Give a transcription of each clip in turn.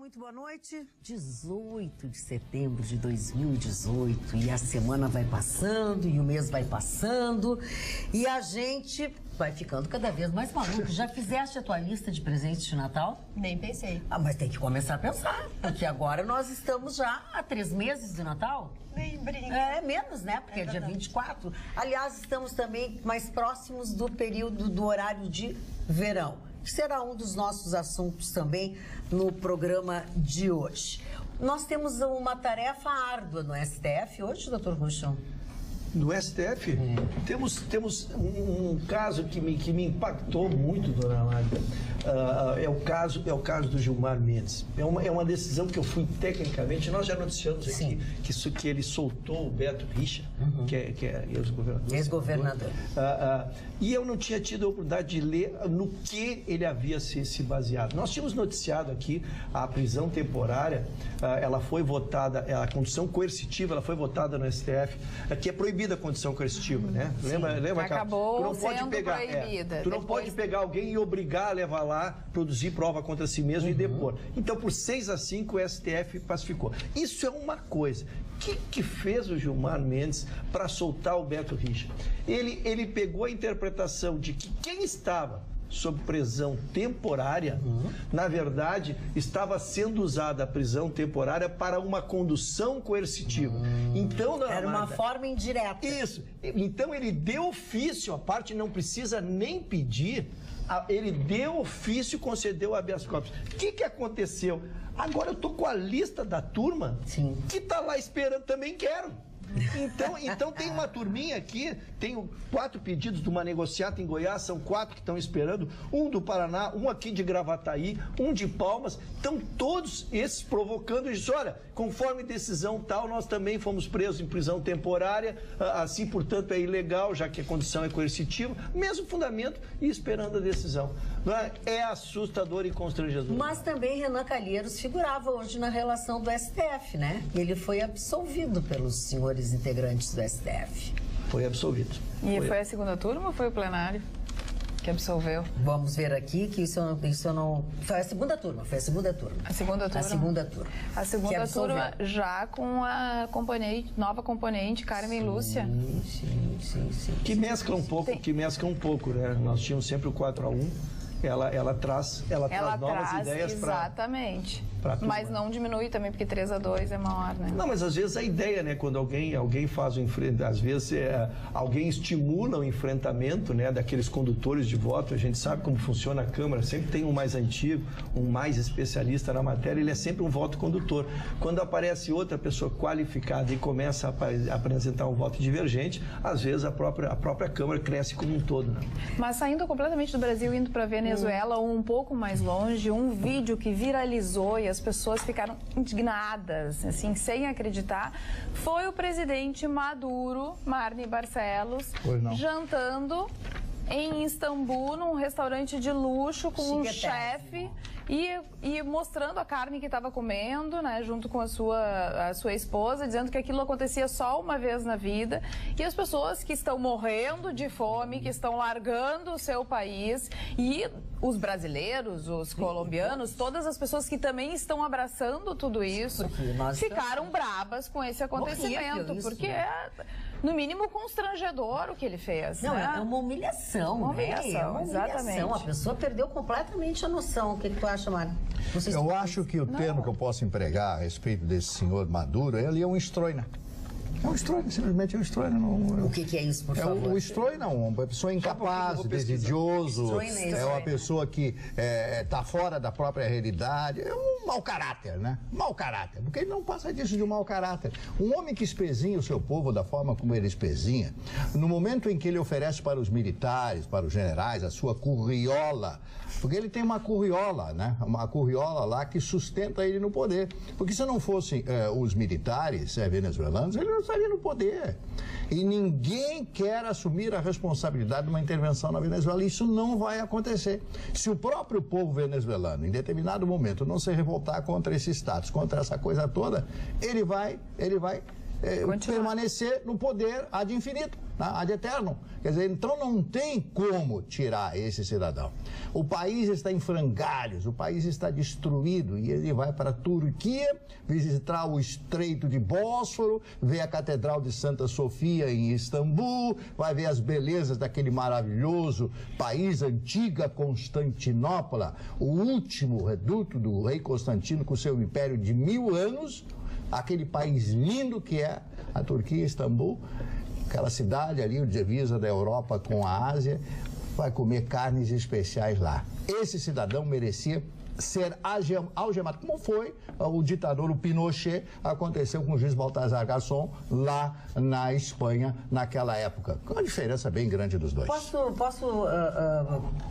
muito boa noite. 18 de setembro de 2018 e a semana vai passando e o mês vai passando e a gente vai ficando cada vez mais maluco. Já fizeste a tua lista de presentes de Natal? Nem pensei. Ah, mas tem que começar a pensar, porque agora nós estamos já há 3 meses de Natal. Nem brinca. É menos, né? Porque é dia 24. Aliás, estamos também mais próximos do período do horário de verão, que será um dos nossos assuntos também no programa de hoje. Nós temos uma tarefa árdua no STF hoje, doutor Ruschel. No STF? Temos um caso que me impactou muito, dona Magda. É o caso do Gilmar Mendes. É uma decisão que eu fui tecnicamente, nós já noticiamos aqui que ele soltou o Beto Richa, que é ex-governador. Ex-governador. E eu não tinha tido a oportunidade de ler no que ele havia se baseado. Nós tínhamos noticiado aqui a prisão temporária, ela foi votada, a condição coercitiva, ela foi votada no STF, que é proibida a condição coercitiva, né? Lembra que acabou tu não pode sendo pegar, proibida. tu não pode pegar alguém e obrigar a levar lá, produzir prova contra si mesmo e depor. Então, por 6-5, o STF pacificou. Isso é uma coisa. O que fez o Gilmar Mendes para soltar o Beto Richa? Ele pegou a interpretação de que quem estava sob prisão temporária, na verdade, estava sendo usada a prisão temporária para uma condução coercitiva. Então, era uma forma indireta. Isso. Então, ele deu ofício, a parte não precisa nem pedir, ele deu ofício e concedeu habeas corpus. O que aconteceu? Agora eu tô com a lista da turma que tá lá esperando, também quero. Então tem uma turminha aqui, tenho 4 pedidos de uma negociata em Goiás, são 4 que estão esperando, um do Paraná, um aqui de Gravataí, um de Palmas, estão todos esses provocando isso. Olha, conforme decisão tal, nós também fomos presos em prisão temporária, assim, portanto, é ilegal, já que a condição é coercitiva, mesmo fundamento e esperando a decisão. Não é? É assustador e constrangedor. Mas também Renan Calheiros figurava hoje na relação do STF, né? Ele foi absolvido pelos senhores integrantes do STF. Foi absolvido. E foi a segunda turma ou foi o plenário que absolveu? Vamos ver aqui que isso não... Foi a segunda turma, A segunda turma? A segunda turma. A segunda turma já com a nova componente, Carmen Lúcia. Sim. Que mescla um pouco, né? Nós tínhamos sempre o 4-1. Ela traz novas ideias para... Exatamente. Mas não diminui também, porque 3-2 é maior, né? Não, mas às vezes a ideia, né? Quando alguém faz o enfrentamento, às vezes alguém estimula o enfrentamento, né? Daqueles condutores de voto. A gente sabe como funciona a Câmara, sempre tem um mais antigo, um mais especialista na matéria, ele é sempre um voto condutor. Quando aparece outra pessoa qualificada e começa a apresentar um voto divergente, às vezes a própria Câmara cresce como um todo, né? Mas saindo completamente do Brasil, indo para Venezuela, um pouco mais longe, um vídeo que viralizou e as pessoas ficaram indignadas, assim, sem acreditar, foi o presidente Maduro, Marni Barcelos, jantando em Istambul, num restaurante de luxo, com um chefe, e mostrando a carne que estava comendo, né, junto com a sua esposa, dizendo que aquilo acontecia só uma vez na vida, e as pessoas que estão morrendo de fome, que estão largando o seu país, e os brasileiros, os colombianos, todas as pessoas que também estão abraçando tudo isso, ficaram brabas com esse acontecimento, porque é, no mínimo, constrangedor o que ele fez. Não, né? é uma humilhação. Uma humilhação, exatamente. A pessoa perdeu completamente a noção. O que tu acha, Mário? Eu acho que o termo que eu posso empregar a respeito desse senhor Maduro, ele é um estroina. É um estroina, simplesmente é um estroina. O que é isso, por favor? O estroina, uma pessoa incapaz, desidioso, é uma pessoa que está fora da própria realidade, é um mau caráter, né? Mau caráter, porque ele não passa disso de um mau caráter. Um homem que espezinha o seu povo da forma como ele espezinha, no momento em que ele oferece para os militares, para os generais, a sua curriola, porque ele tem uma curriola, né? Uma curriola lá que sustenta ele no poder. Porque se não fossem os militares venezuelanos, ele não estaria no poder. E ninguém quer assumir a responsabilidade de uma intervenção na Venezuela. Isso não vai acontecer. Se o próprio povo venezuelano, em determinado momento, não se revoltar contra esse status, contra essa coisa toda, ele vai permanecer no poder ad infinito, ad eterno. Quer dizer, então não tem como tirar esse cidadão. O país está em frangalhos, o país está destruído e ele vai para a Turquia visitar o Estreito de Bósforo, ver a Catedral de Santa Sofia em Istambul, vai ver as belezas daquele maravilhoso país, antiga Constantinopla, o último reduto do rei Constantino com seu império de 1000 anos, aquele país lindo que é a Turquia, Istambul, aquela cidade ali, divisa da Europa com a Ásia, vai comer carnes especiais lá. Esse cidadão merecia ser algemado, como foi o ditador, o Pinochet, aconteceu com o juiz Baltasar Garzón lá na Espanha naquela época. Com uma diferença bem grande dos dois. Posso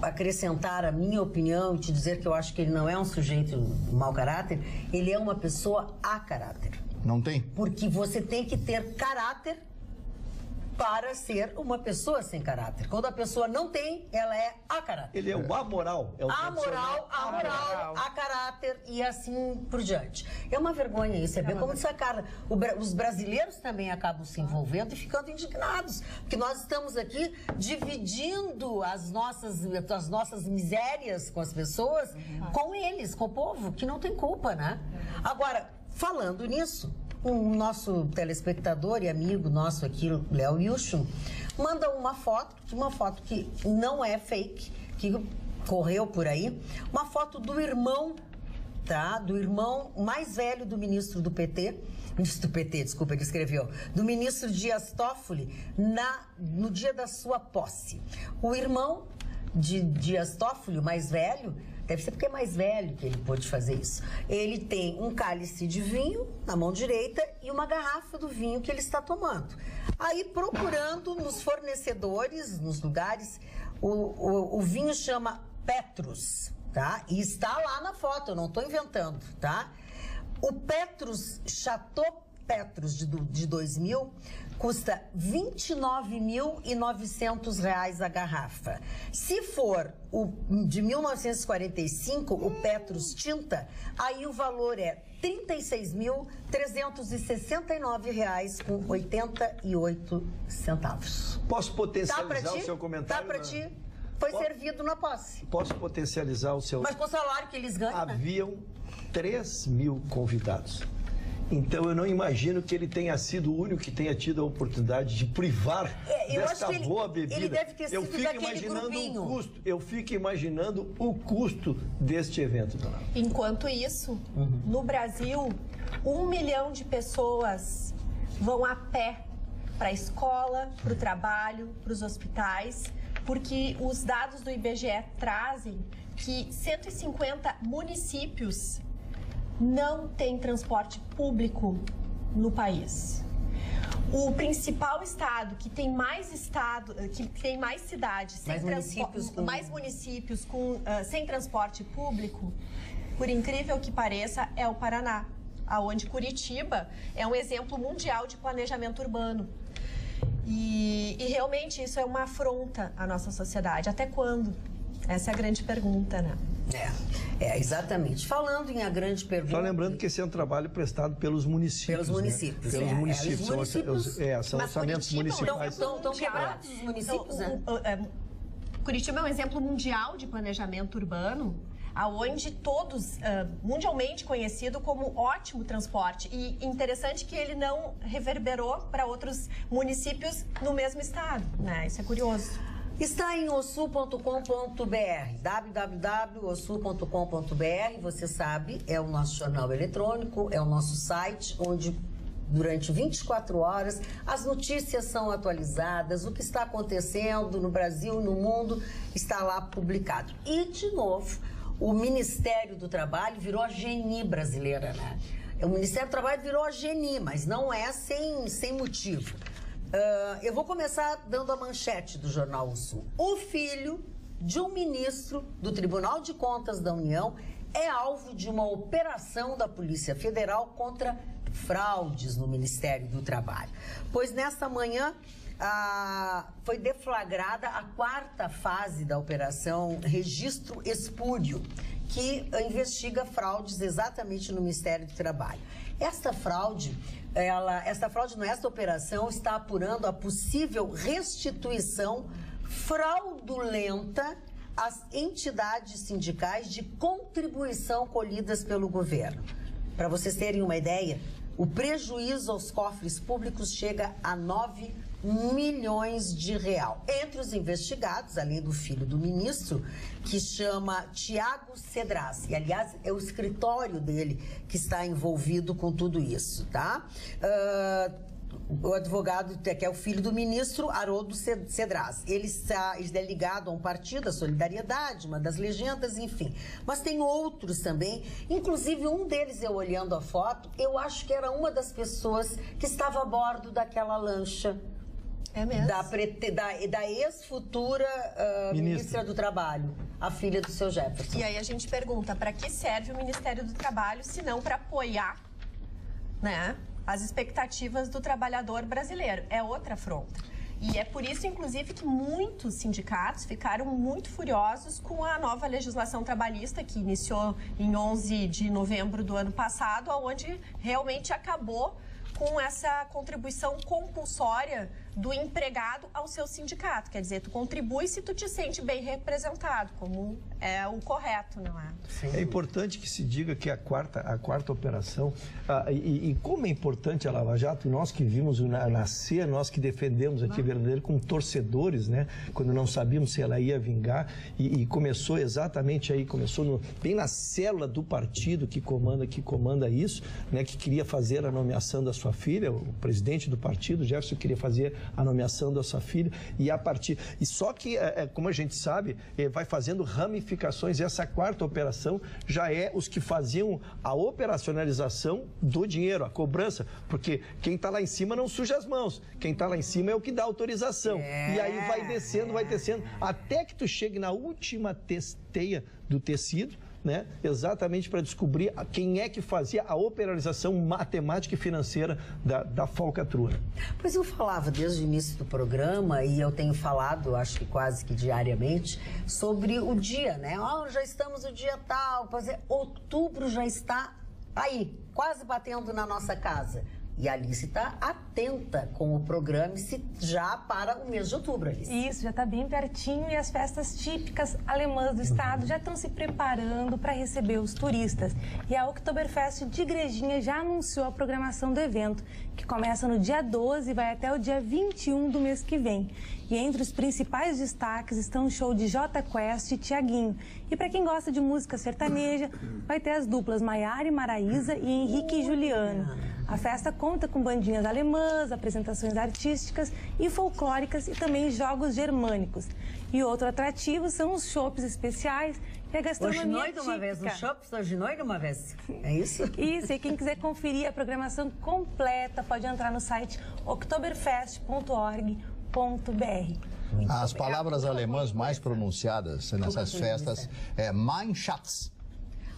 acrescentar a minha opinião e te dizer que eu acho que ele não é um sujeito mau caráter, ele é uma pessoa a caráter. Não tem? Porque você tem que ter caráter para ser uma pessoa sem caráter. Quando a pessoa não tem, ela é a caráter. Ele é o amoral. É o amoral, a caráter e assim por diante. É uma vergonha isso, é bem como disse a Carla. Os brasileiros também acabam se envolvendo e ficando indignados, porque nós estamos aqui dividindo as nossas misérias com as pessoas, com eles, com o povo, que não tem culpa, né? Agora, falando nisso, o nosso telespectador e amigo nosso aqui, Léo Yushun, manda uma foto que não é fake, que correu por aí, uma foto do irmão, tá? Do irmão mais velho do ministro do PT, desculpa, ele escreveu, do ministro Dias Toffoli, no dia da sua posse. O irmão de Dias Toffoli, o mais velho, deve ser porque é mais velho que ele pôde fazer isso. Ele tem um cálice de vinho na mão direita e uma garrafa do vinho que ele está tomando. Aí, procurando nos fornecedores, nos lugares, o vinho chama Petrus, tá? E está lá na foto, eu não estou inventando, tá? O Petrus, Chateau Petrus de 2000, custa R$ 29.900 a garrafa. Se for o de 1945, o Petrus Tinta, aí o valor é R$ 36.369,88. Posso potencializar o seu comentário? Tá pra ti? Foi servido na posse. Posso potencializar o seu... Mas com o salário que eles ganham, Haviam 3.000 convidados. Então, eu não imagino que ele tenha sido o único que tenha tido a oportunidade de privar desta boa bebida. Ele deve ter sido daquele grupinho. Eu fico imaginando o custo deste evento, dona. Enquanto isso, no Brasil, 1 milhão de pessoas vão a pé para a escola, para o trabalho, para os hospitais, porque os dados do IBGE trazem que 150 municípios não tem transporte público no país. O principal estado que tem mais cidades, mais municípios sem transporte público, por incrível que pareça, é o Paraná, aonde Curitiba é um exemplo mundial de planejamento urbano. E realmente isso é uma afronta à nossa sociedade. Até quando? Essa é a grande pergunta, né? Exatamente. Falando em a grande pergunta... Só lembrando que esse é um trabalho prestado pelos municípios. Pelos municípios. Né? Pelos municípios. São orçamentos municipais. Estão quebrados os municípios, né? Curitiba é um exemplo mundial de planejamento urbano, aonde todos, mundialmente conhecido como ótimo transporte. E interessante que ele não reverberou para outros municípios no mesmo estado, né? Isso é curioso. Está em ossu.com.br, www.ossu.com.br, você sabe, é o nosso jornal eletrônico, é o nosso site, onde durante 24 horas as notícias são atualizadas, o que está acontecendo no Brasil e no mundo está lá publicado. E, de novo, o Ministério do Trabalho virou a GNI brasileira, né? O Ministério do Trabalho virou a GNI, mas não é sem motivo. Eu vou começar dando a manchete do Jornal O Sul. O filho de um ministro do Tribunal de Contas da União é alvo de uma operação da Polícia Federal contra fraudes no Ministério do Trabalho. Pois nesta manhã, foi deflagrada a 4ª fase da operação Registro Espúrio, que investiga fraudes exatamente no Ministério do Trabalho. Esta fraude, esta operação está apurando a possível restituição fraudulenta às entidades sindicais de contribuição colhidas pelo governo. Para vocês terem uma ideia, o prejuízo aos cofres públicos chega a 9 milhões de reais. Entre os investigados, além do filho do ministro, que chama Tiago Cedras, e aliás é o escritório dele que está envolvido com tudo isso, tá? O advogado, que é o filho do ministro, Haroldo Cedras. Ele é ligado a um partido, a Solidariedade, uma das legendas, enfim. Mas tem outros também, inclusive um deles, eu olhando a foto, eu acho que era uma das pessoas que estava a bordo daquela lancha. É mesmo? Da ex-futura ministra do Trabalho, a filha do seu Jefferson. E aí a gente pergunta, para que serve o Ministério do Trabalho, se não para apoiar, né, as expectativas do trabalhador brasileiro? É outra afronta. E é por isso, inclusive, que muitos sindicatos ficaram muito furiosos com a nova legislação trabalhista, que iniciou em 11 de novembro do ano passado, onde realmente acabou com essa contribuição compulsória do empregado ao seu sindicato. Quer dizer, tu contribui se tu te sente bem representado, como é o correto, não é? É importante que se diga que a quarta operação, e como é importante a Lava Jato, nós que vimos nascer, nós que defendemos aqui verdadeiro como torcedores, né? Quando não sabíamos se ela ia vingar, e começou exatamente aí, bem na célula do partido que comanda isso, né? Que queria fazer a nomeação da sua filha, o presidente do partido, Jefferson, queria fazer a nomeação da sua filha, e só que, como a gente sabe, vai fazendo ramificações. Essa quarta operação já é os que faziam a operacionalização do dinheiro, a cobrança, porque quem está lá em cima não suja as mãos, quem está lá em cima é o que dá autorização, e aí vai descendo, até que tu chegue na última testeia do tecido, né? Exatamente para descobrir quem é que fazia a operação matemática e financeira da falcatrua. Pois eu falava desde o início do programa, e eu tenho falado, acho que quase que diariamente, sobre o dia, né? Já estamos no dia tal, outubro já está aí, quase batendo na nossa casa. E a Alice está atenta com o programa já para o mês de outubro, Alice. Isso, já está bem pertinho, e as festas típicas alemãs do estado já estão se preparando para receber os turistas. E a Oktoberfest de Igrejinha já anunciou a programação do evento, que começa no dia 12 e vai até o dia 21 do mês que vem. E entre os principais destaques estão o show de Jota Quest e Tiaguinho. E para quem gosta de música sertaneja, vai ter as duplas Maiara e Maraísa e Henrique e Juliano. A festa conta com bandinhas alemãs, apresentações artísticas e folclóricas e também jogos germânicos. E outro atrativo são os chopps especiais e a gastronomia típica. Hoje noite uma vez, um chopps, hoje noite uma vez. É isso? Isso, e quem quiser conferir a programação completa pode entrar no site oktoberfest.org.br. As palavras alemãs mais pronunciadas nessas festas é Mein Schatz.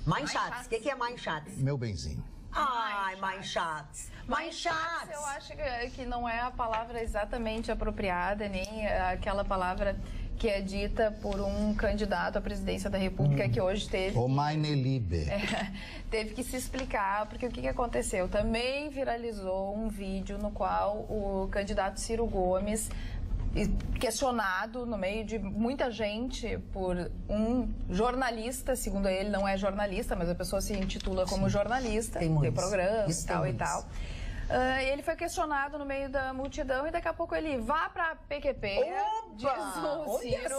Mein Schatz. O que é Mein Schatz? Meu benzinho. Ai, Mein Schatz. Mein Schatz. Eu acho que não é a palavra exatamente apropriada, nem aquela palavra que é dita por um candidato à presidência da República que hoje teve... O Meine Liebe. Teve que se explicar, porque o que aconteceu? Também viralizou um vídeo no qual o candidato Ciro Gomes, questionado no meio de muita gente por um jornalista, segundo ele não é jornalista, mas a pessoa se intitula como jornalista, tem programa e tal e tal. Ele foi questionado no meio da multidão e daqui a pouco ele vá pra PQP, diz o Ciro,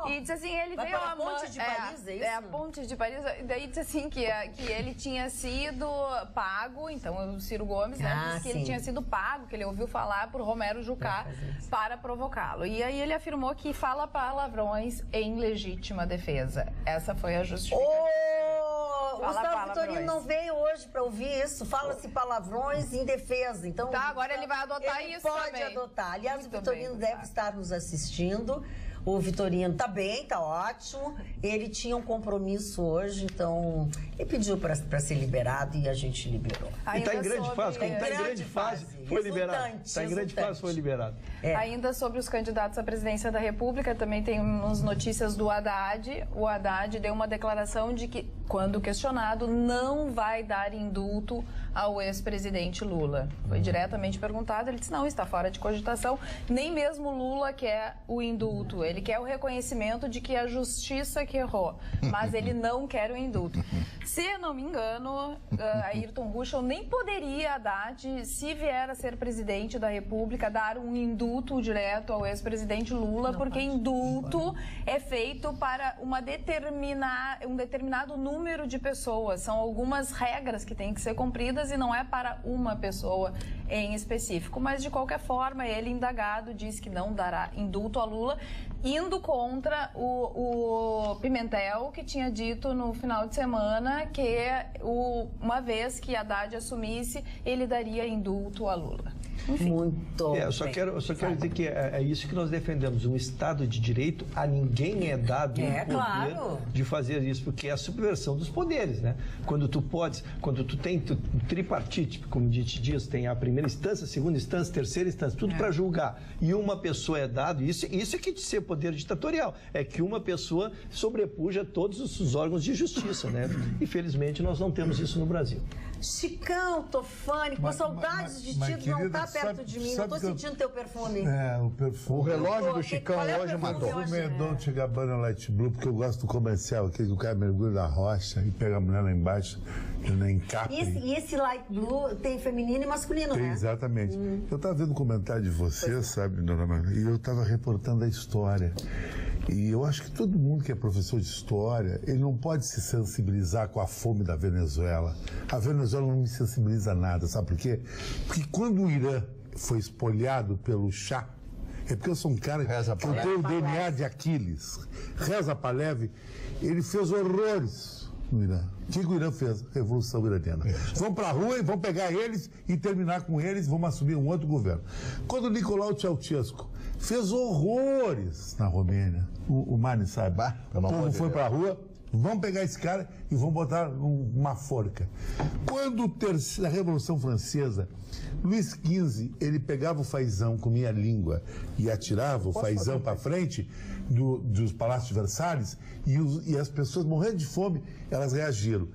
e diz assim, ele veio a ponte de Paris, é isso? É a ponte de Paris, e daí diz assim que ele tinha sido pago, então o Ciro Gomes, né, disse que ele tinha sido pago, que ele ouviu falar por Romero Jucá para provocá-lo. E aí ele afirmou que fala palavrões em legítima defesa. Essa foi a justificativa. O Gustavo Vitorino não veio hoje para ouvir isso. Fala-se palavrões em defesa. Então, agora ele vai adotar isso também. Ele pode adotar. Aliás, o Vitorino deve estar nos assistindo. O Vitorino tá bem, tá ótimo. Ele tinha um compromisso hoje, então ele pediu para ser liberado e a gente liberou. E tá em grande fase, quem tá em grande fase foi liberado. Tá em grande fase, foi liberado. Ainda sobre os candidatos à presidência da República, também tem umas notícias do Haddad. O Haddad deu uma declaração de que, quando questionado, não vai dar indulto ao ex-presidente Lula. Foi diretamente perguntado, ele disse não, está fora de cogitação, nem mesmo Lula quer o indulto, ele quer o reconhecimento de que a justiça que errou, mas ele não quer o indulto. Se não me engano, Ayrton Ruschel nem poderia, Haddad, se vier a ser presidente da República, dar um indulto direto ao ex-presidente Lula, porque indulto é feito para um determinado número de pessoas, são algumas regras que têm que ser cumpridas e não é para uma pessoa em específico. Mas, de qualquer forma, ele, indagado, diz que não dará indulto a Lula, indo contra o Pimentel, que tinha dito no final de semana que, uma vez que Haddad assumisse, ele daria indulto a Lula. Enfim. Muito eu só quero dizer que é isso que nós defendemos. Um Estado de Direito, a ninguém é dado o poder de fazer isso, porque é a subversão dos poderes, né? Quando tu tem tripartite, como a gente diz, tem a primeira instância, a segunda instância, a terceira instância, tudo para julgar, e uma pessoa é dado, isso é que de ser poder ditatorial, é que uma pessoa sobrepuja todos os órgãos de justiça, né? Infelizmente, nós não temos isso no Brasil. Chicão, Tofani, com saudades de ti, não tá perto de mim, não tô sentindo teu perfume. O perfume. O relógio do Chicão hoje matou. O perfume é Dolce & Gabbana Light Blue, porque eu gosto do comercial, aquele que o cara mergulha na rocha e pega a mulher lá embaixo, na encapre. E esse Light Blue tem feminino e masculino, tem, né? Exatamente. Eu estava vendo um comentário de você, sabe, dona Maria, e eu estava reportando a história. E eu acho que todo mundo que é professor de história, ele não pode se sensibilizar com a fome da Venezuela. A Venezuela não me sensibiliza nada, sabe por quê? Porque quando o Irã foi espolhado pelo Shah, é porque eu sou um cara que eu tenho o DNA de Aquiles. Reza Pahlavi, ele fez horrores no Irã. O que o Irã fez? Revolução iraniana. Vamos para a rua e vamos pegar eles e terminar com eles, vamos assumir um outro governo. Quando o Nicolau Ceausescu fez horrores na Romênia, o Mani sabe, o povo foi para a rua, vamos pegar esse cara e vamos botar uma forca. Quando a Revolução Francesa, Luís XV, ele pegava o fazão, comia a língua e atirava o fazão para frente dos palácios de Versalhes e as pessoas morrendo de fome, elas reagiram.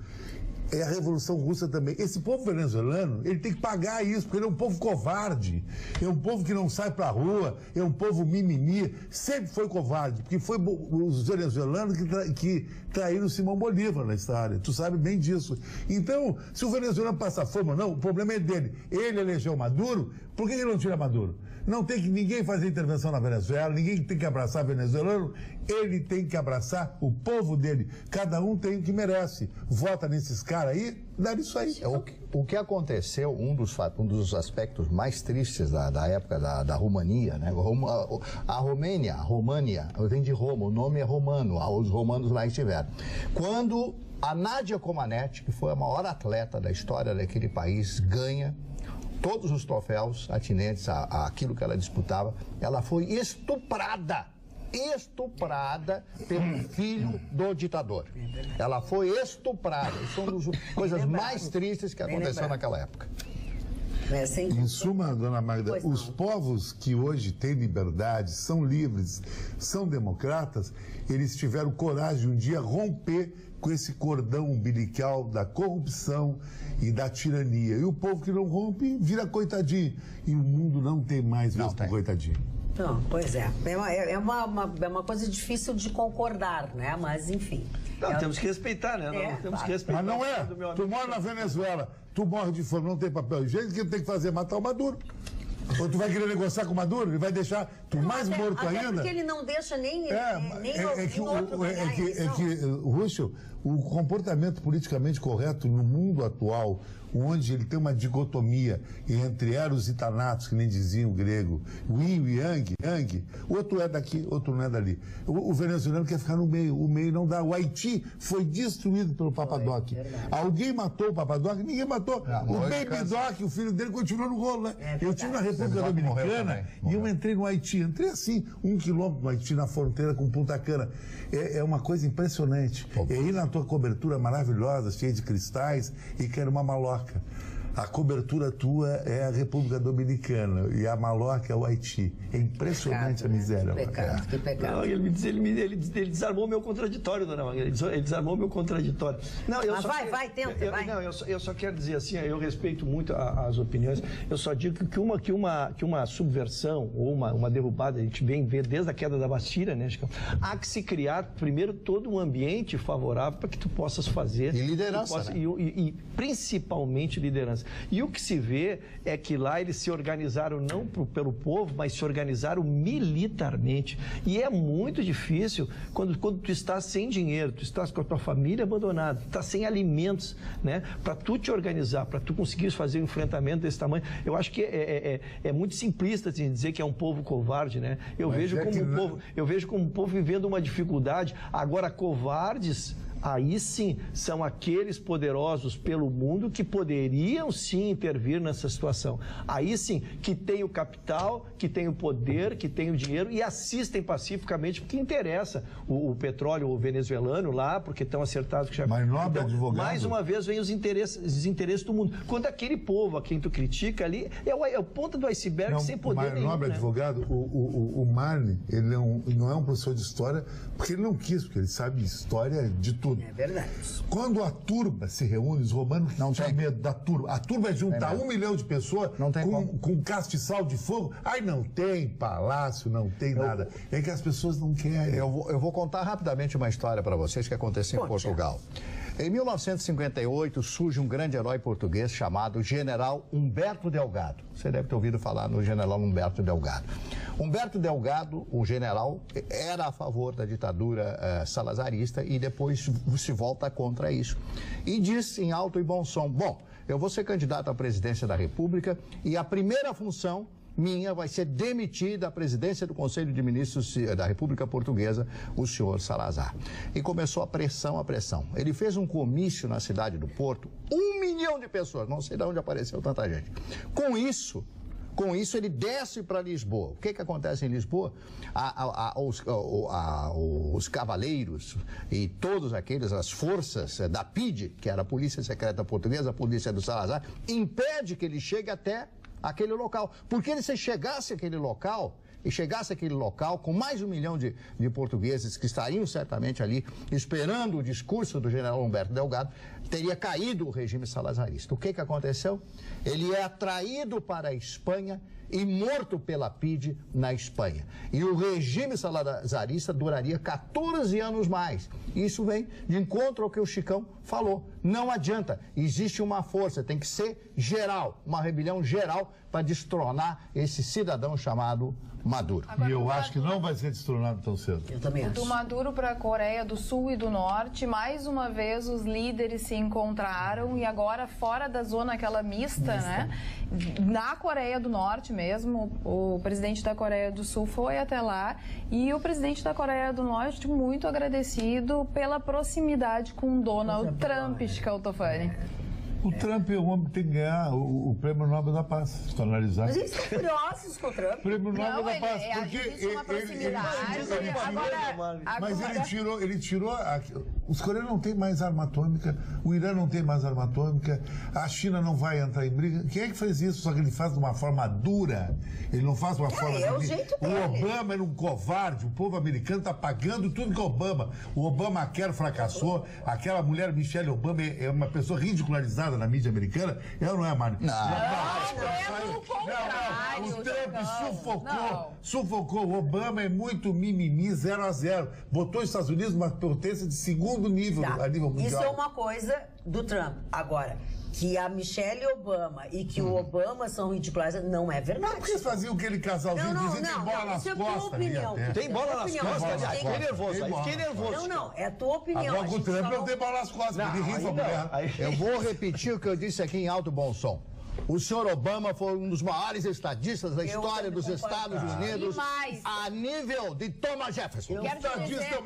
É a Revolução Russa também. Esse povo venezuelano, ele tem que pagar isso, porque ele é um povo covarde, é um povo que não sai pra rua, é um povo mimimi, sempre foi covarde, porque foi os venezuelanos que traíram Simão Bolívar na história, tu sabe bem disso. Então, se o venezuelano passa fome ou não, o problema é dele. Ele elegeu Maduro, por que ele não tira Maduro? Não tem que ninguém fazer intervenção na Venezuela, ninguém tem que abraçar venezuelano, ele tem que abraçar o povo dele. Cada um tem o que merece. Vota nesses caras aí, dá isso aí. O que aconteceu, um dos aspectos mais tristes da época da Romania, né? A România, vem de Roma, o nome é romano, os romanos lá estiveram. Quando a Nádia Comaneci, que foi a maior atleta da história daquele país, ganha todos os troféus atinentes àquilo que ela disputava, ela foi estuprada pelo filho do ditador. Ela foi estuprada. Isso é uma das coisas mais tristes que aconteceu naquela época. Em suma, dona Magda, os povos que hoje têm liberdade, são livres, são democratas, eles tiveram coragem de um dia romper com esse cordão umbilical da corrupção e da tirania. E o povo que não rompe vira coitadinho. E o mundo não tem mais vez pro coitadinho. Não, pois é. É uma coisa difícil de concordar, né? Mas, enfim. Não, temos que respeitar, né? Temos que respeitar. Mas não é. Tu mora na Venezuela, tu morre de fome, não tem papel higiênico, o que tem que fazer? Matar o Maduro. Ou tu vai querer negociar com o Maduro? Ele vai deixar tu mais morto ainda? Porque ele não deixa nem o Ruschel, O comportamento politicamente correto no mundo atual, onde ele tem uma dicotomia entre eros e thanatos, que nem dizia o grego, yin e yang, outro é daqui, outro não é dali. O venezuelano quer ficar no meio, o meio não dá. O Haiti foi destruído pelo Papadoc. Alguém matou o Papadoc? Ninguém matou. O Baby Doc, o filho dele, continuou no rolo, né? Eu estive na República Dominicana e eu entrei no Haiti. Entrei assim, 1 quilômetro no Haiti, na fronteira com Punta Cana. É uma coisa impressionante. E aí na tua cobertura maravilhosa, cheia de cristais, e que era uma maloca. A cobertura tua é a República Dominicana e a maloca é o Haiti. É impressionante a miséria. Que pecado. Não, ele desarmou meu contraditório, dona Maria. Ele desarmou meu contraditório. Não, eu só tenta, vai. Não, eu só quero dizer assim, eu respeito muito as opiniões, eu só digo que uma subversão ou uma derrubada, a gente vem ver desde a queda da Bastilha, né, Chico? Há que se criar, primeiro, todo um ambiente favorável para que tu possas fazer. E liderança, né? E principalmente liderança. E o que se vê é que lá eles se organizaram não pelo povo, mas se organizaram militarmente. E é muito difícil quando tu estás sem dinheiro, tu estás com a tua família abandonada, tu estás sem alimentos, né? Para tu te organizar, para tu conseguir fazer um enfrentamento desse tamanho. Eu acho que é muito simplista assim, dizer que é um povo covarde, né? Eu vejo como um povo vivendo uma dificuldade. Agora, covardes, aí sim são aqueles poderosos pelo mundo que poderiam sim intervir nessa situação. Aí sim que tem o capital, que tem o poder, que tem o dinheiro e assistem pacificamente porque interessa o petróleo venezuelano lá, porque estão acertados que já... Mas nobre advogado... Mais uma vez vem os interesses do mundo. Quando aquele povo a quem tu critica ali é o ponto do iceberg sem poder nenhum. Nobre advogado, o Marne, ele não é um professor de história porque ele não quis, porque ele sabe história de tudo. É verdade. Quando a turba se reúne, os romanos não têm medo da turba. A turba é juntar 1 milhão de pessoas com castiçal de fogo. Ai, não tem palácio, não tem nada. É que as pessoas não querem. Eu vou contar rapidamente uma história para vocês que aconteceu em Portugal. Em 1958, surge um grande herói português chamado General Humberto Delgado. Você deve ter ouvido falar no General Humberto Delgado. Humberto Delgado, o general, era a favor da ditadura salazarista e depois se volta contra isso. E diz em alto e bom som, bom, eu vou ser candidato à presidência da República e a primeira função minha vai ser demitir da presidência do Conselho de Ministros da República Portuguesa o senhor Salazar. E começou a pressão. Ele fez um comício na cidade do Porto, 1 milhão de pessoas, não sei de onde apareceu tanta gente. Com isso, ele desce para Lisboa. O que acontece em Lisboa? Os cavaleiros e todos aqueles, as forças da PIDE, que era a Polícia Secreta Portuguesa, a polícia do Salazar, impede que ele chegue até aquele local. Porque se chegasse àquele local, com mais de 1 milhão de portugueses que estariam certamente ali esperando o discurso do general Humberto Delgado, teria caído o regime salazarista. O que aconteceu? Ele é atraído para a Espanha e morto pela PIDE na Espanha. E o regime salazarista duraria 14 anos mais. Isso vem de encontro ao que o Chicão falou. Não adianta, existe uma força, tem que ser geral, uma rebelião geral para destronar esse cidadão chamado Maduro. Agora, e eu acho que não vai ser destronado tão cedo. Eu também acho. Do Maduro para a Coreia do Sul e do Norte, mais uma vez os líderes se encontraram e agora fora da zona aquela mista, né? Na Coreia do Norte mesmo, o presidente da Coreia do Sul foi até lá e o presidente da Coreia do Norte muito agradecido pela proximidade com Donald Trump, Chicaltofani. O Trump é o homem que tem que ganhar o Prêmio Nobel da Paz, se tu analisar. Mas eles estão furiosos com o Trump. Prêmio Nobel da Paz, porque mas ele tirou os coreanos não têm mais arma atômica, o Irã não tem mais arma atômica, a China não vai entrar em briga. Quem é que fez isso? Só que ele faz de uma forma dura, ele não faz de uma forma... É o jeito dele. O Obama era um covarde, o povo americano está pagando tudo que o Obamacare fracassou, aquela mulher Michelle Obama é uma pessoa ridicularizada na mídia americana, ela não é a Marne. O Trump sufocou. O Obama é muito mimimi, 0-0. Botou os Estados Unidos numa potência de segundo segundo nível, a nível mundial. Isso é uma coisa do Trump. Agora, que a Michelle Obama e que o Obama são ridiculares, não é verdade. Por que eles faziam aquele casalzinho dizendo tem bola nas isso é tua costas? opinião. Tem bola nas costas? Fiquei nervoso. Aí fiquei nervoso. Não, é a tua opinião. Agora com o Trump eu dei bola nas costas, ele rifa a mulher. Eu vou repetir o que eu disse aqui em alto bom som. O senhor Obama foi um dos maiores estadistas da história dos Estados Unidos a nível de Thomas Jefferson. Quero dizer que a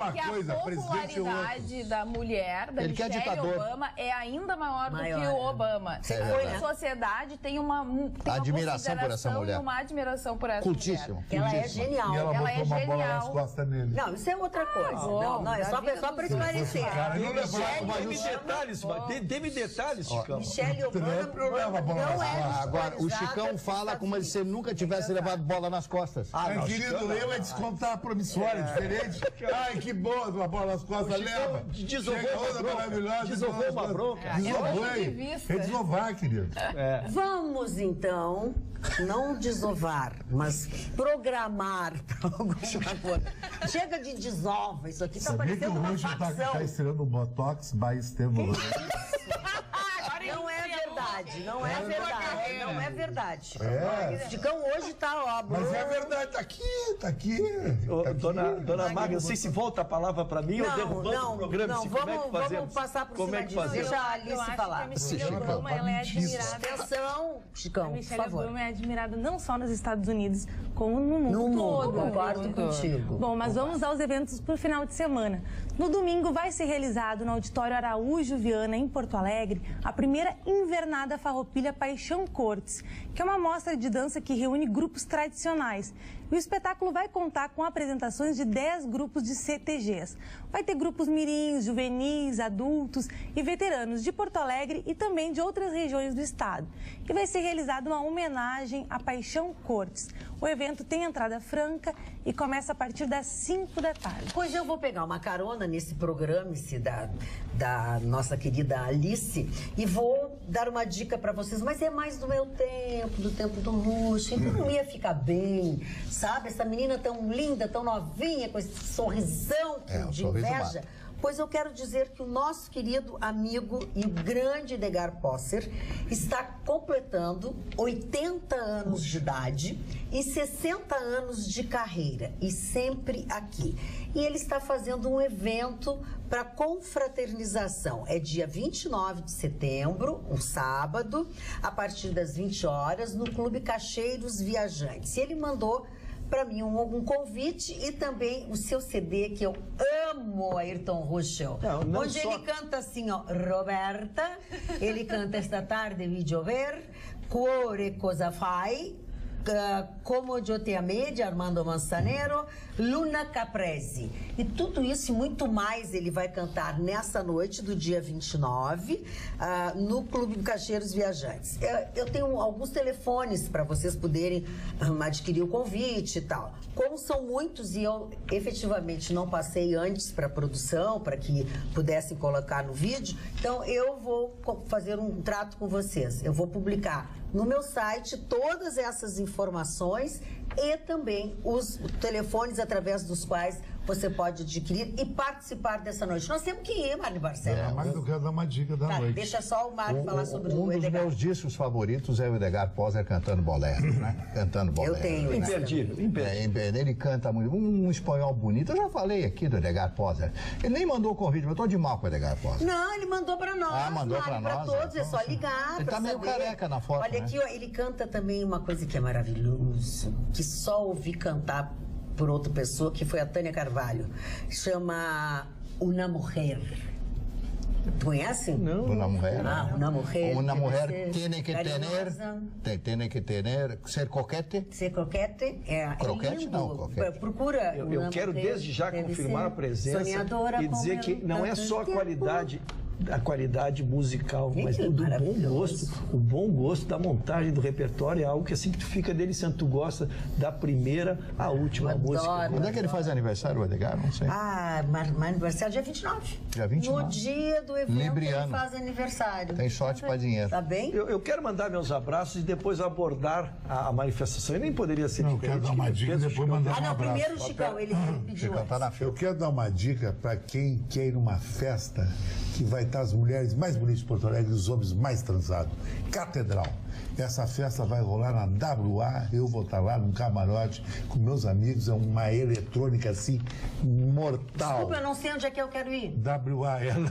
popularidade da mulher, da Michelle Obama, é ainda maior do que o Obama. A sociedade tem uma admiração por essa mulher. Uma admiração por essa mulher. Ela é genial. E ela Ela botou uma bola nas costas nele. Não, isso é outra coisa. Não, é só para esclarecer. Dê-me detalhes, Chicão. Michelle Obama Agora, o Chicão fala como se você nunca tivesse levado bola nas costas. Mas, querido, eu é descontar promissória, diferente. Ai, que boa, uma bola nas costas, leva. Desovou uma bronca. É desovar, querido. Vamos, então, não desovar, mas programar para alguma coisa. Chega de desova, isso aqui tá parecendo uma facção. Tá estreando o Botox by Estevam. Não é verdade. O Chicão hoje tá, ó. Mas é verdade, tá aqui. Dona Magda, não sei se volta a palavra para mim ou derrubando o programa. Vamos passar por cima disso. Deixa a Alice falar. A Michelle Obama, ela é admirada. Atenção, Chicão, a Michelle por favor. Obama é admirada não só nos Estados Unidos, como no mundo todo. Concordo contigo. Bom, mas vamos aos eventos para o final de semana. No domingo vai ser realizado no Auditório Araújo Viana, em Porto Alegre, a primeira invernada farroupilha Paixão Cortes, que é uma mostra de dança que reúne grupos tradicionais. E o espetáculo vai contar com apresentações de 10 grupos de CTGs. Vai ter grupos mirins, juvenis, adultos e veteranos de Porto Alegre e também de outras regiões do estado. E vai ser realizada uma homenagem à Paixão Cortes. O evento tem entrada franca e começa a partir das 5 da tarde. Pois eu vou pegar uma carona nesse programa da nossa querida Alice e vou dar uma dica para vocês, mas é mais do meu tempo, do tempo do luxo, então não ia ficar bem, sabe? Essa menina tão linda, tão novinha, com esse sorrisão de inveja. Pois eu quero dizer que o nosso querido amigo e o grande Edgar Posser está completando 80 anos de idade e 60 anos de carreira, e sempre aqui. E ele está fazendo um evento para confraternização. É dia 29 de setembro, um sábado, a partir das 20 horas, no Clube Cacheiros Viajantes. E ele mandou para mim um convite e também o seu CD, que eu amo, Ayrton Ruschel. Onde ele canta assim, ó, Roberta, ele canta Esta tarde vi llover, Cuore cosa fai, Como eu te amei, de Armando Manzanero, Luna Caprese. E tudo isso e muito mais ele vai cantar nessa noite do dia 29, no Clube Cacheiros Viajantes. Eu tenho alguns telefones para vocês poderem adquirir o convite e tal. Como são muitos e eu efetivamente não passei antes para a produção, para que pudessem colocar no vídeo, então eu vou fazer um trato com vocês. Eu vou publicar no meu site todas essas informações e também os telefones através dos quais você pode adquirir e participar dessa noite. Nós temos que ir, Mário Barcelos. Mas eu quero dar uma dica da noite. Deixa só o Mário falar sobre o Edgar. Um dos meus discos favoritos é o Edgar Posser cantando bolero, né? Cantando bolero. Eu tenho. Imperdível. Ele canta muito, um espanhol bonito. Eu já falei aqui do Edgar Posser. Ele nem mandou o convite, mas eu tô de mal com o Edgar Posser. Não, ele mandou para nós. Mandou para nós. Todos, é só ligar. Ele tá meio careca na foto. Olha aqui, ó, ele canta também uma coisa que é maravilhosa, que só ouvi cantar por outra pessoa, que foi a Tânia Carvalho. Chama Una Mujer. Tu conhece? Não. Una mujer. Una mujer. Una mujer tiene que tener, ser coquete. Ser coquete Croquete, lindo. não, coquete. Procura. Eu quero desde já confirmar a presença e dizer que não é só a qualidade da qualidade musical, mas do bom gosto. O bom gosto da montagem do repertório é algo que assim que tu fica deliciando. Tu gosta da primeira à última música. Quando é que ele faz aniversário, o Edgar? Não sei. Meu aniversário é dia 29. Dia 29. No dia do evento Libriano. ele faz aniversário. Tem sorte para dinheiro. Tá bem? Eu quero mandar meus abraços e depois abordar a manifestação. Eu nem poderia ser Não, eu diferente. quero dar uma dica e depois mandar um Não, abraço. primeiro o Chicão, ele pediu. Tá na Eu fila. quero dar uma dica para quem quer ir numa festa que vai estar as mulheres mais bonitas de Porto Alegre e os homens mais transados. Catedral. Essa festa vai rolar na WA, eu vou estar lá num camarote com meus amigos, é uma eletrônica assim, mortal. Desculpa, eu não sei onde é que eu quero ir. WA, ela.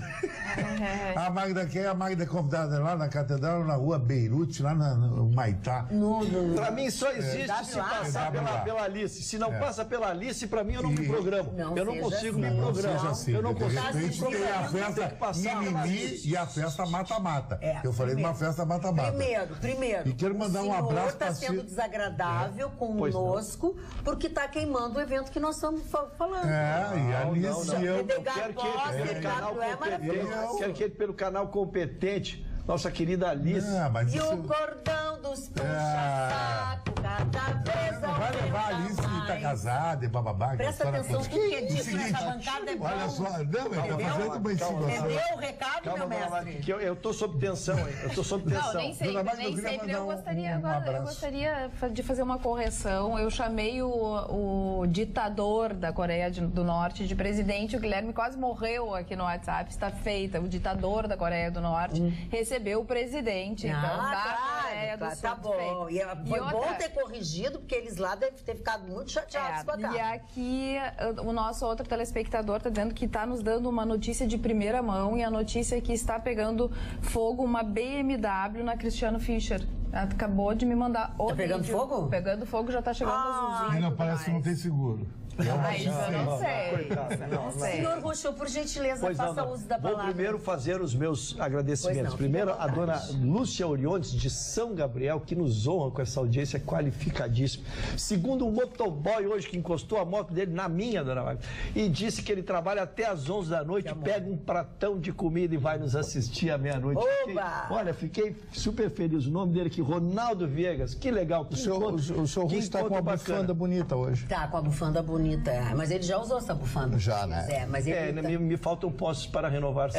A Magda quer, a Magda é convidada lá na Catedral, na rua Beirute, lá no Maitá. Pra mim só existe se passar pela Alice. Se não passa pela Alice, pra mim eu não me programo. Eu não consigo me programar. Assim, Eu não de consigo me repente tem a programar. festa mimimi e a festa mata-mata. Eu falei de uma festa mata-mata. Primeiro. E quero mandar um abraço para para sendo desagradável conosco, porque está queimando o evento que nós estamos falando. E a Alice e eu. Eu quero que ele pelo canal competente. Quero que ele pelo canal competente. Nossa querida Alice. E o cordão dos puxa-saco, cada vez Não vai levar a Alice que está casada e bababá. Presta atenção, tudo que é dito nessa bancada é bom. Olha só, não, ele está fazendo uma insinuação. Entendeu o recado, meu mestre? Que eu tô sob tensão, hein? Eu tô sob tensão. Não, nem sempre, Magda, eu nem queria sempre. Eu mandar gostaria, um agora, eu abraço. gostaria de fazer uma correção. Eu chamei o ditador da Coreia do Norte de presidente. O Guilherme quase morreu aqui no WhatsApp. Está feita. O ditador da Coreia do Norte recebeu o presidente da Coreia do Sul. Tá bom. E foi bom ter corrigido, porque eles lá devem ter ficado muito chateados com a cara. E aqui o nosso outro telespectador está dizendo que está nos dando uma notícia de primeira mão, e a notícia é que está pegando fogo uma BMW na Cristiano Fischer. Acabou de me mandar o pegando vídeo. fogo? Pegando fogo, já está chegando azulzinho. Ainda parece que não tem seguro. Isso eu não sei. Não sei. Senhor Ruxo, por gentileza, faça uso da palavra. Vou primeiro fazer os meus agradecimentos. Primeiro, a dona Lúcia Oriondes, de São Gabriel, que nos honra com essa audiência qualificadíssima. Segundo, um motoboy hoje que encostou a moto dele na minha, dona Magda, e disse que ele trabalha até às 11 da noite, pega um pratão de comida e vai nos assistir à meia-noite. Fiquei super feliz. O nome dele aqui, Ronaldo Viegas. Que legal. O senhor Ruxo está com uma bufanda bonita hoje. Tá, com a bufanda bonita. Mas ele já usou essa bufanda. Já, né? Mas ele me faltam postos para renovar.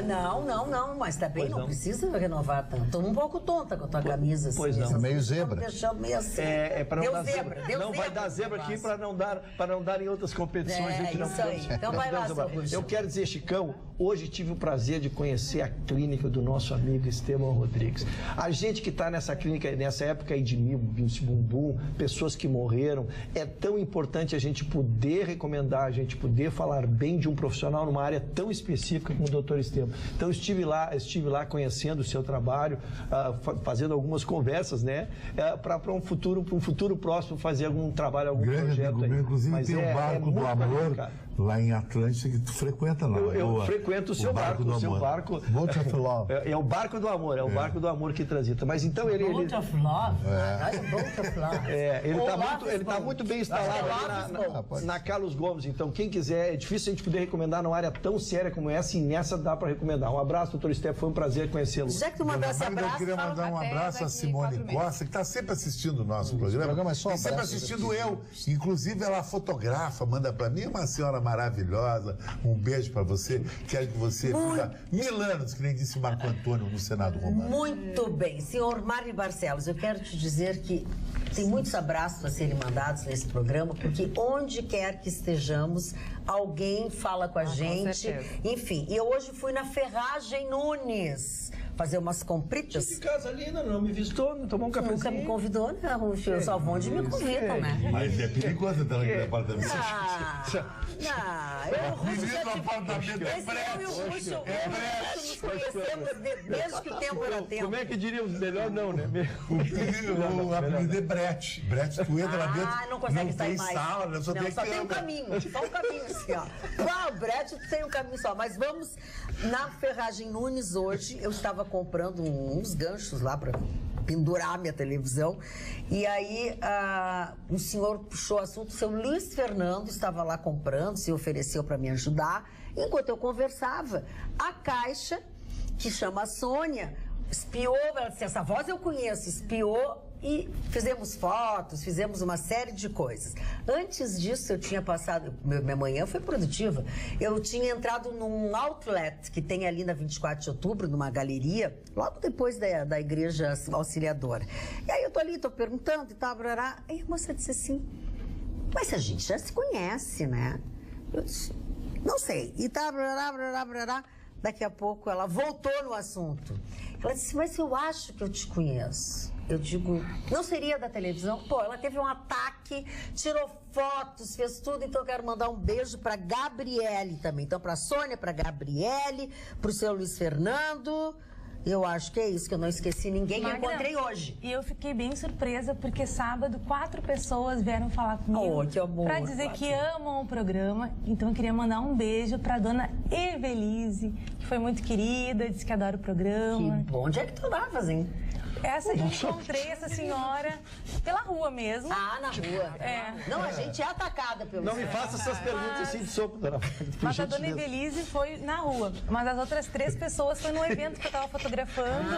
Não, mas também não precisa renovar tanto. Tô um pouco tonta com a tua camisa. Pois não. Meio zebra. Deixando meio assim. Para não dar zebra. Não vai dar zebra aqui para não dar em outras competições. Isso aí. Então vai lá, seu Ruxo. Eu quero dizer, Chicão, hoje tive o prazer de conhecer a clínica do nosso amigo Estevão Rodrigues. A gente que está nessa clínica, nessa época aí de bumbum, pessoas que morreram, é tão importante a gente poder recomendar, a gente poder falar bem de um profissional numa área tão específica como o Dr. Estevão. Então estive lá conhecendo o seu trabalho, fazendo algumas conversas, né, para um futuro próximo fazer algum trabalho, algum projeto aí. Inclusive Mas tem o Barco do Amor lá em Atlântica que tu frequenta lá. Eu frequento o seu barco. O seu barco Boat of Love. é o barco do amor, o barco do amor que transita. Mas então ele Boat of Love? Boat of Love. Ele tá muito bem instalado ali na Carlos Gomes. Então, quem quiser, é difícil a gente poder recomendar numa área tão séria como essa, e nessa dá para recomendar. Um abraço, doutor Estevão, foi um prazer conhecê-lo. Já que tu mandasse abraço, eu queria mandar um abraço a Simone Costa, que está sempre assistindo o nosso programa. programa é só e sempre abraço. assistindo eu. Inclusive, ela fotografa, manda para mim, uma senhora maravilhosa. Um beijo para você. Quero que você viva 1000 anos, que nem disse Marco Antônio no Senado Romano. Muito bem. Senhor Mário Barcelos, eu quero te dizer que tem muitos abraços a serem mandados nesse programa, porque onde quer que estejamos, alguém fala com a gente. Enfim, e eu hoje fui na Ferragem Nunes fazer umas compritas. De casa linda, não me visitou, não tomou um cafezinho. Nunca me convidou, né, Rufo? Eu só vou onde me convidam, né? Mas é perigoso entrar naquele apartamento. Menino, apartamento é eu e o Ruxo nos conhecemos desde que o tempo era tempo. Como é que diríamos? Melhor não, né? O apelido é Brete. Brete, tu entra lá dentro, não consegue sair tem mais. sala, só tem só tem um caminho, só um caminho assim, ó. O Brete tem um caminho só, mas vamos na Ferragem Nunes hoje. Eu estava comprando uns ganchos lá para pendurar minha televisão, e aí um senhor puxou o assunto, o seu Luiz Fernando estava lá comprando, se ofereceu para me ajudar. Enquanto eu conversava, a caixa que chama Sônia, espiou, ela disse, essa voz eu conheço, espiou e fizemos fotos, fizemos uma série de coisas. Antes disso, eu tinha passado, minha manhã foi produtiva, eu tinha entrado num outlet que tem ali na 24 de outubro, numa galeria, logo depois da Igreja Auxiliadora. E aí eu tô ali, tô perguntando e tal, brará. Aí a moça disse assim, mas a gente já se conhece, né? Eu disse, não sei. E tá, brará. Daqui a pouco ela voltou no assunto. Ela disse, mas eu acho que eu te conheço. Eu digo, não seria da televisão? Pô, ela teve um ataque, tirou fotos, fez tudo, então eu quero mandar um beijo pra Gabriele também. Então, pra Sônia, pra Gabriele, pro seu Luiz Fernando. Eu acho que é isso, que eu não esqueci ninguém que eu encontrei hoje. E eu fiquei bem surpresa, porque sábado 4 pessoas vieram falar comigo. Oh, que amor. Pra dizer que amam o programa. Então eu queria mandar um beijo pra dona Evelise, que foi muito querida, disse que adora o programa. Que bom. Onde é que tu estavas, hein? Eu encontrei essa senhora pela rua mesmo. Ah, na rua. Não, a gente é atacada pelo... Não me faça essas perguntas assim de soco, dona. Mas a dona Evelise foi na rua. Mas as outras 3 pessoas foi num evento que eu tava fotografando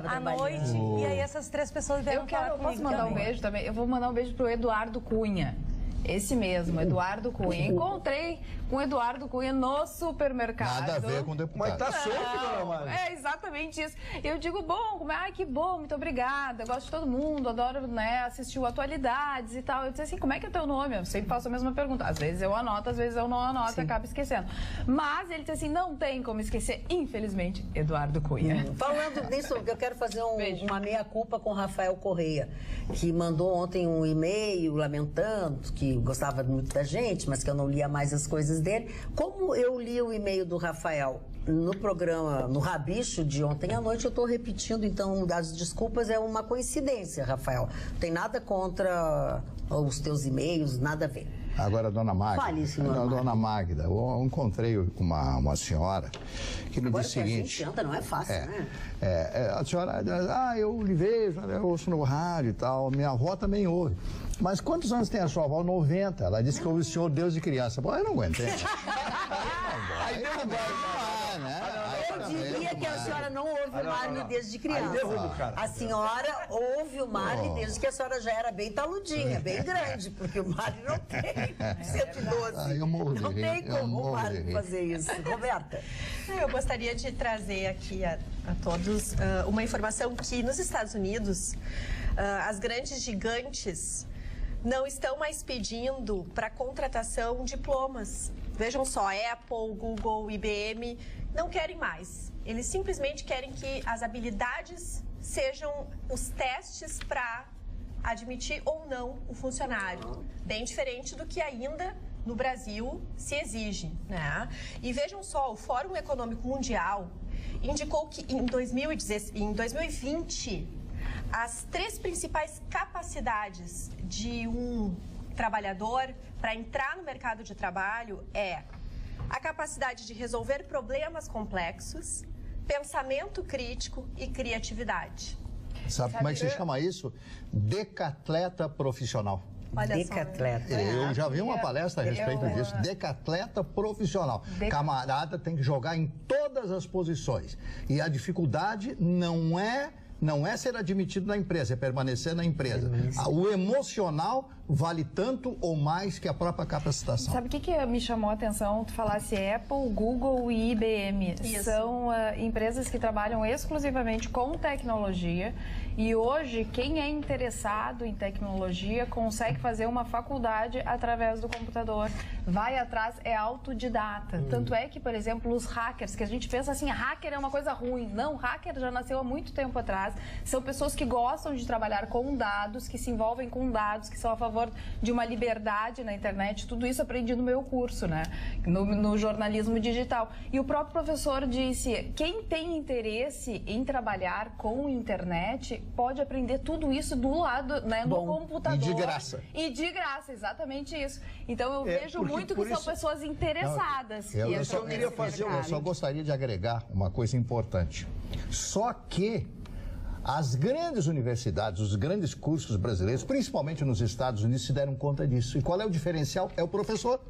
à noite. E aí essas 3 pessoas vieram falar comigo. Posso mandar um beijo também? Eu vou mandar um beijo pro Eduardo Cunha. Esse mesmo, Eduardo Cunha. Encontrei com o Eduardo Cunha no supermercado. Nada a ver com o deputado. Mas tá solto, dona Mari. É exatamente isso. Eu digo, bom, que bom, muito obrigada. Eu gosto de todo mundo, adoro, né, assistir o Atualidades e tal. Eu disse assim, como é que é teu nome? Eu sempre faço a mesma pergunta. Às vezes eu anoto, às vezes eu não anoto, acabo esquecendo. Mas ele disse assim, não tem como esquecer, infelizmente, Eduardo Cunha. Falando nisso, eu quero fazer uma meia-culpa com o Rafael Correia, que mandou ontem um e-mail lamentando que gostava muito da gente, mas que eu não lia mais as coisas dele. Como eu li o e-mail do Rafael no programa, no Rabicho de ontem à noite, eu estou repetindo, então, as desculpas, é uma coincidência, Rafael. Não tem nada contra os teus e-mails, nada a ver. Agora, dona Magda. Fale, senhora Dona Magda, eu encontrei com uma senhora que me disse o seguinte... A gente anda, não é fácil, né? A senhora, eu lhe vejo, eu ouço no rádio e tal, minha avó também ouve. Mas quantos anos tem a sua avó? 90. Ela disse que ouve o Senhor Deus de criança. Bom, eu não aguentei. Eu diria que a senhora não ouve o Marley desde criança. A senhora ouve o Marley desde que a senhora já era bem taludinha, bem grande, porque o Marley não tem 112. Não tem como o Marley fazer isso. Roberta? Eu gostaria de trazer aqui a todos uma informação que nos Estados Unidos as grandes gigantes não estão mais pedindo para contratação diplomas. Vejam só, Apple, Google, IBM, não querem mais. Eles simplesmente querem que as habilidades sejam os testes para admitir ou não o funcionário. Bem diferente do que ainda no Brasil se exige, né? E vejam só, o Fórum Econômico Mundial indicou que em 2020, as 3 principais capacidades de um trabalhador para entrar no mercado de trabalho é a capacidade de resolver problemas complexos, pensamento crítico e criatividade. Sabe como é que se chama isso? Decatleta profissional. Decatleta. Eu já vi uma palestra a respeito disso. Decatleta profissional. Camarada tem que jogar em todas as posições. E a dificuldade não é ser admitido na empresa, é permanecer na empresa. O emocional vale tanto ou mais que a própria capacitação. Sabe o que me chamou a atenção? Tu falasse Apple, Google e IBM. Isso. São empresas que trabalham exclusivamente com tecnologia e hoje quem é interessado em tecnologia consegue fazer uma faculdade através do computador. Vai atrás, é autodidata. Tanto é que, por exemplo, os hackers, que a gente pensa assim, hacker é uma coisa ruim. Não, hacker já nasceu há muito tempo atrás. São pessoas que gostam de trabalhar com dados, que se envolvem com dados, que são a favor de uma liberdade na internet. Tudo isso aprendi no meu curso, né? No jornalismo digital. E o próprio professor disse, quem tem interesse em trabalhar com internet pode aprender tudo isso do lado, né, no computador. E de graça. E de graça, exatamente isso. Então eu vejo muito que são pessoas interessadas. Eu só gostaria de agregar uma coisa importante. Só que as grandes universidades, os grandes cursos brasileiros, principalmente nos Estados Unidos, se deram conta disso. E qual é o diferencial? É o professor.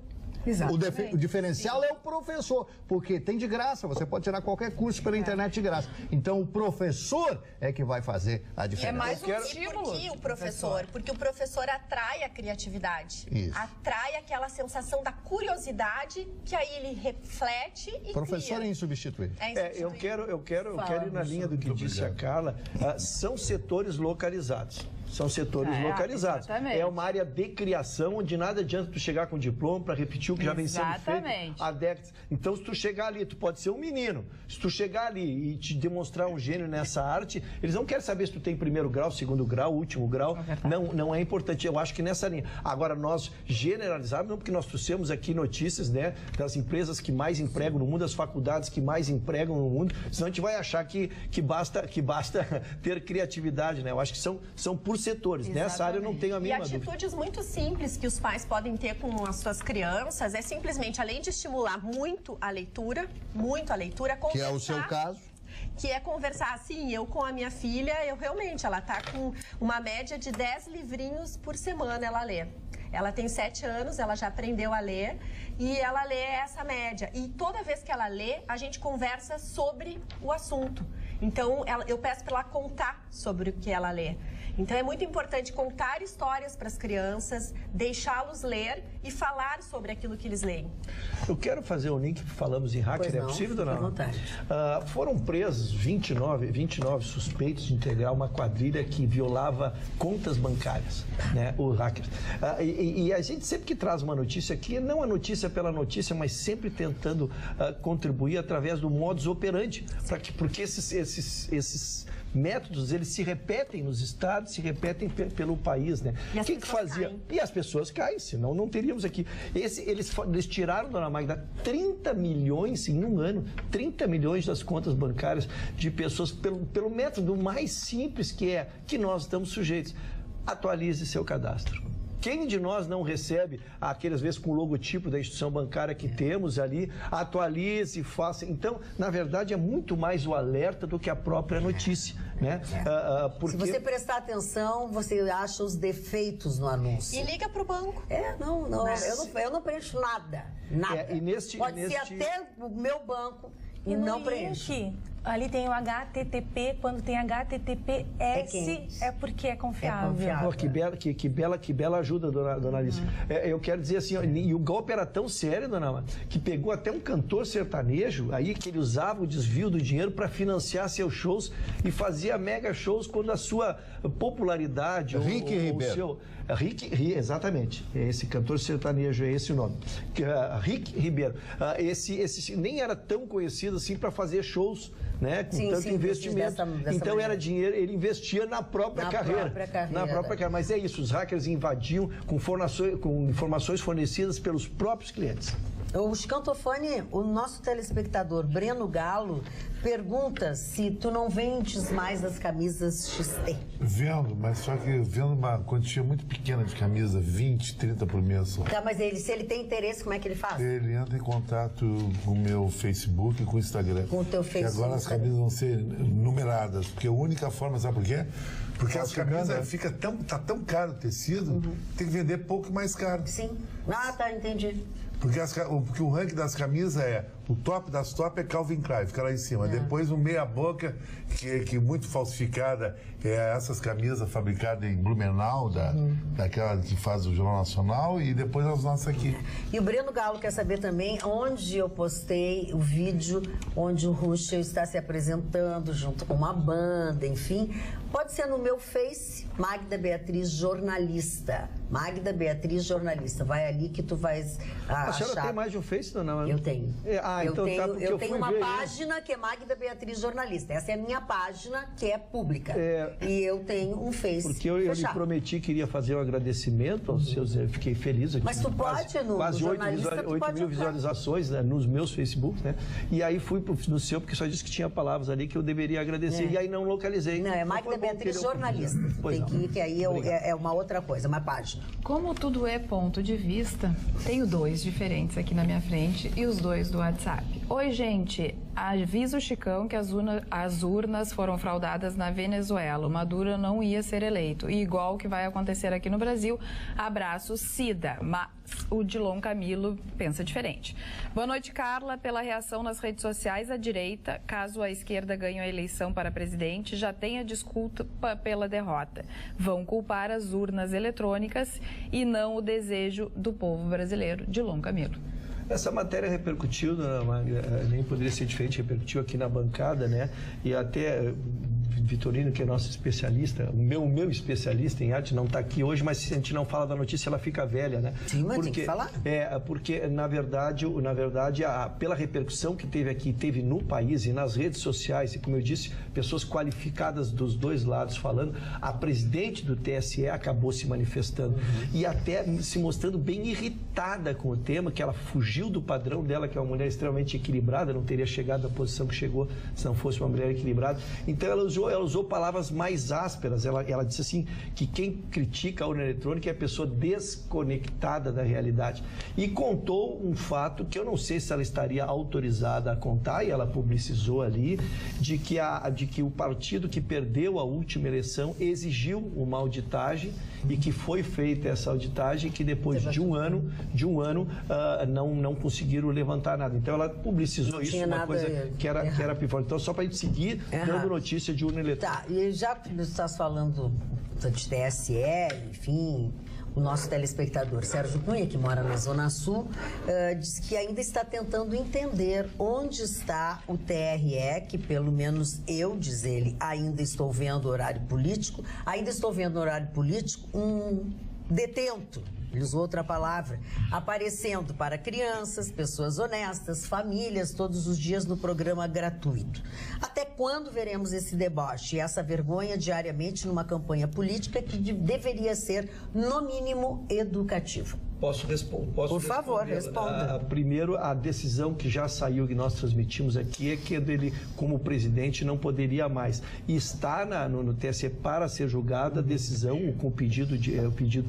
O diferencial é o professor, porque tem de graça, você pode tirar qualquer curso pela internet de graça. Então, o professor é que vai fazer a diferença. É mais um estímulo. Por que o professor? Porque o professor atrai a criatividade. Isso. Atrai aquela sensação da curiosidade que aí ele reflete e O professor cria. é insubstituível. Eu quero ir na linha do que disse a Carla. São setores localizados. São setores localizados. Exatamente. É uma área de criação onde nada adianta tu chegar com diploma para repetir o que já vem sendo feito Exatamente. há décadas. Então, se tu chegar ali, tu pode ser um menino. Se tu chegar ali e te demonstrar um gênio nessa arte, eles não querem saber se tu tem primeiro grau, segundo grau, último grau. Não é importante. Eu acho que nessa linha. Agora, nós generalizamos, não porque nós trouxemos aqui notícias, né, das empresas que mais empregam no mundo, das faculdades que mais empregam no mundo, senão a gente vai achar que basta ter criatividade, né? Eu acho que são por setores. Exatamente. Nessa área eu não tenho a mínima dúvida. E atitudes muito simples que os pais podem ter com as suas crianças é simplesmente, além de estimular muito a leitura, conversar. Que é o seu caso. Que é conversar, assim, eu com a minha filha, ela tá com uma média de 10 livrinhos por semana, ela lê. Ela tem 7 anos, ela já aprendeu a ler e ela lê essa média. E toda vez que ela lê, a gente conversa sobre o assunto. Então, eu peço para ela contar sobre o que ela lê. Então, é muito importante contar histórias para as crianças, deixá-los ler e falar sobre aquilo que eles leem. Eu quero fazer o link que falamos em hacker, Pois é não, possível, dona fica à Ana? vontade. Foram presos 29 suspeitos de integrar uma quadrilha que violava contas bancárias, né, os hackers. E a gente sempre que traz uma notícia aqui, não a notícia pela notícia, mas sempre tentando contribuir através do modus operandi, porque esses métodos, eles se repetem nos estados, se repetem pelo país, né? E as O que fazia? caem. E as pessoas caem, senão não teríamos aqui. Eles tiraram, dona Magda, 30 milhões em um ano, 30 milhões das contas bancárias de pessoas pelo método mais simples que nós estamos sujeitos. Atualize seu cadastro. Quem de nós não recebe, aquelas vezes com o logotipo da instituição bancária que temos ali, atualize, faça. Então, na verdade, é muito mais o alerta do que a própria notícia, né? Se você prestar atenção, você acha os defeitos no anúncio. E liga para o banco. Eu não preencho nada. Pode ser até o meu banco e no não preencho. link, ali tem o HTTP, quando tem HTTPS é porque é confiável. Pô, que bela ajuda, dona Alice. Eu quero dizer assim, ó, e o golpe era tão sério, dona Ama, que pegou até um cantor sertanejo aí que ele usava o desvio do dinheiro para financiar seus shows e fazia mega shows quando a sua popularidade Rick Ribeiro. Exatamente. Esse cantor sertanejo, é esse o nome. Rick Ribeiro. Esse nem era tão conhecido assim para fazer shows, né, com tanto investimento. Dessa então maneira. era dinheiro, ele investia na própria carreira. Na própria carreira. Mas é isso, os hackers invadiam com informações fornecidas pelos próprios clientes. O Scantofone, o nosso telespectador Breno Galo pergunta se tu não vendes mais as camisas XT. Vendo, mas só que vendo uma quantia muito pequena de camisa, 20, 30 por mês só. Tá, mas se ele tem interesse, como é que ele faz? Ele entra em contato com o meu Facebook e com o Instagram. Com o teu Facebook. E agora as camisas vão ser numeradas, porque a única forma, sabe por quê? Porque as camisas tá tão caro o tecido, tem que vender pouco e mais caro. Sim. Ah, tá, entendi. Porque o ranking das camisas o top das top é Calvin Klein, fica lá em cima. Depois o meia boca, que muito falsificada, é essas camisas fabricadas em Blumenau, daquela que faz o Jornal Nacional, e depois as nossas aqui. E o Breno Galo quer saber também onde eu postei o vídeo onde o Ruschel está se apresentando junto com uma banda, enfim. Pode ser no meu Face, Magda Beatriz Jornalista. Magda Beatriz Jornalista. Vai ali que tu vais achar. A senhora tem mais de um Face, dona Ana? Eu tenho. Eu tenho uma página que é Magda Beatriz Jornalista. Essa é a minha página, que é pública. E eu tenho um Face. Porque eu lhe prometi que iria fazer um agradecimento aos seus. Eu fiquei feliz aqui. Mas tu pode, quase 8 mil visualizações, né, nos meus Facebooks, né? E aí fui no seu, porque só disse que tinha palavras ali que eu deveria agradecer. E aí não localizei. Não, é Magda Beatriz Jornalista. Tem que ir, que aí é uma outra coisa, uma página. Como tudo é ponto de vista, tenho 2 diferentes aqui na minha frente e os 2 do WhatsApp. WhatsApp. Oi, gente. Avisa o Chicão que as urnas foram fraudadas na Venezuela. O Maduro não ia ser eleito. E igual que vai acontecer aqui no Brasil, abraço, Cida. Mas o Dilon Camilo pensa diferente. Boa noite, Carla. Pela reação nas redes sociais, a direita, caso a esquerda ganhe a eleição para presidente, já tenha desculpa pela derrota. Vão culpar as urnas eletrônicas e não o desejo do povo brasileiro. Dilon Camilo. Essa matéria repercutiu, nem poderia ser diferente, repercutiu aqui na bancada, né? E até Vitorino, que é nosso especialista, o meu especialista em arte, não está aqui hoje, mas se a gente não fala da notícia, ela fica velha, né? Sim, mas tem que falar. Porque, na verdade, pela repercussão que teve aqui, teve no país e nas redes sociais, e como eu disse, pessoas qualificadas dos dois lados falando, a presidente do TSE acabou se manifestando e até se mostrando bem irritada com o tema, que ela fugiu do padrão dela, que é uma mulher extremamente equilibrada, não teria chegado à posição que chegou se não fosse uma mulher equilibrada. Então ela usou palavras mais ásperas. Ela disse assim que quem critica a urna eletrônica é a pessoa desconectada da realidade. E contou um fato que eu não sei se ela estaria autorizada a contar, e ela publicizou ali, de que o partido que perdeu a última eleição exigiu uma auditagem e que foi feita essa auditagem e que depois de um ano não conseguiram levantar nada. Então ela publicizou isso, uma coisa que era pivô. Então só para a gente seguir dando notícia de urna eletrônica. Tá, e já que você está falando de TSE, enfim, o nosso telespectador Sérgio Cunha, que mora na Zona Sul, diz que ainda está tentando entender onde está o TRE, que pelo menos eu, diz ele, ainda estou vendo horário político, um detento. Ele usou outra palavra, aparecendo para crianças, pessoas honestas, famílias, todos os dias no programa gratuito. Até quando veremos esse deboche e essa vergonha diariamente numa campanha política que deveria ser, no mínimo, educativa? Posso responder? Por favor, responda. Primeiro, a decisão que já saiu, que nós transmitimos aqui, é que ele, como presidente, não poderia mais. E está no TSE para ser julgada a decisão, com o pedido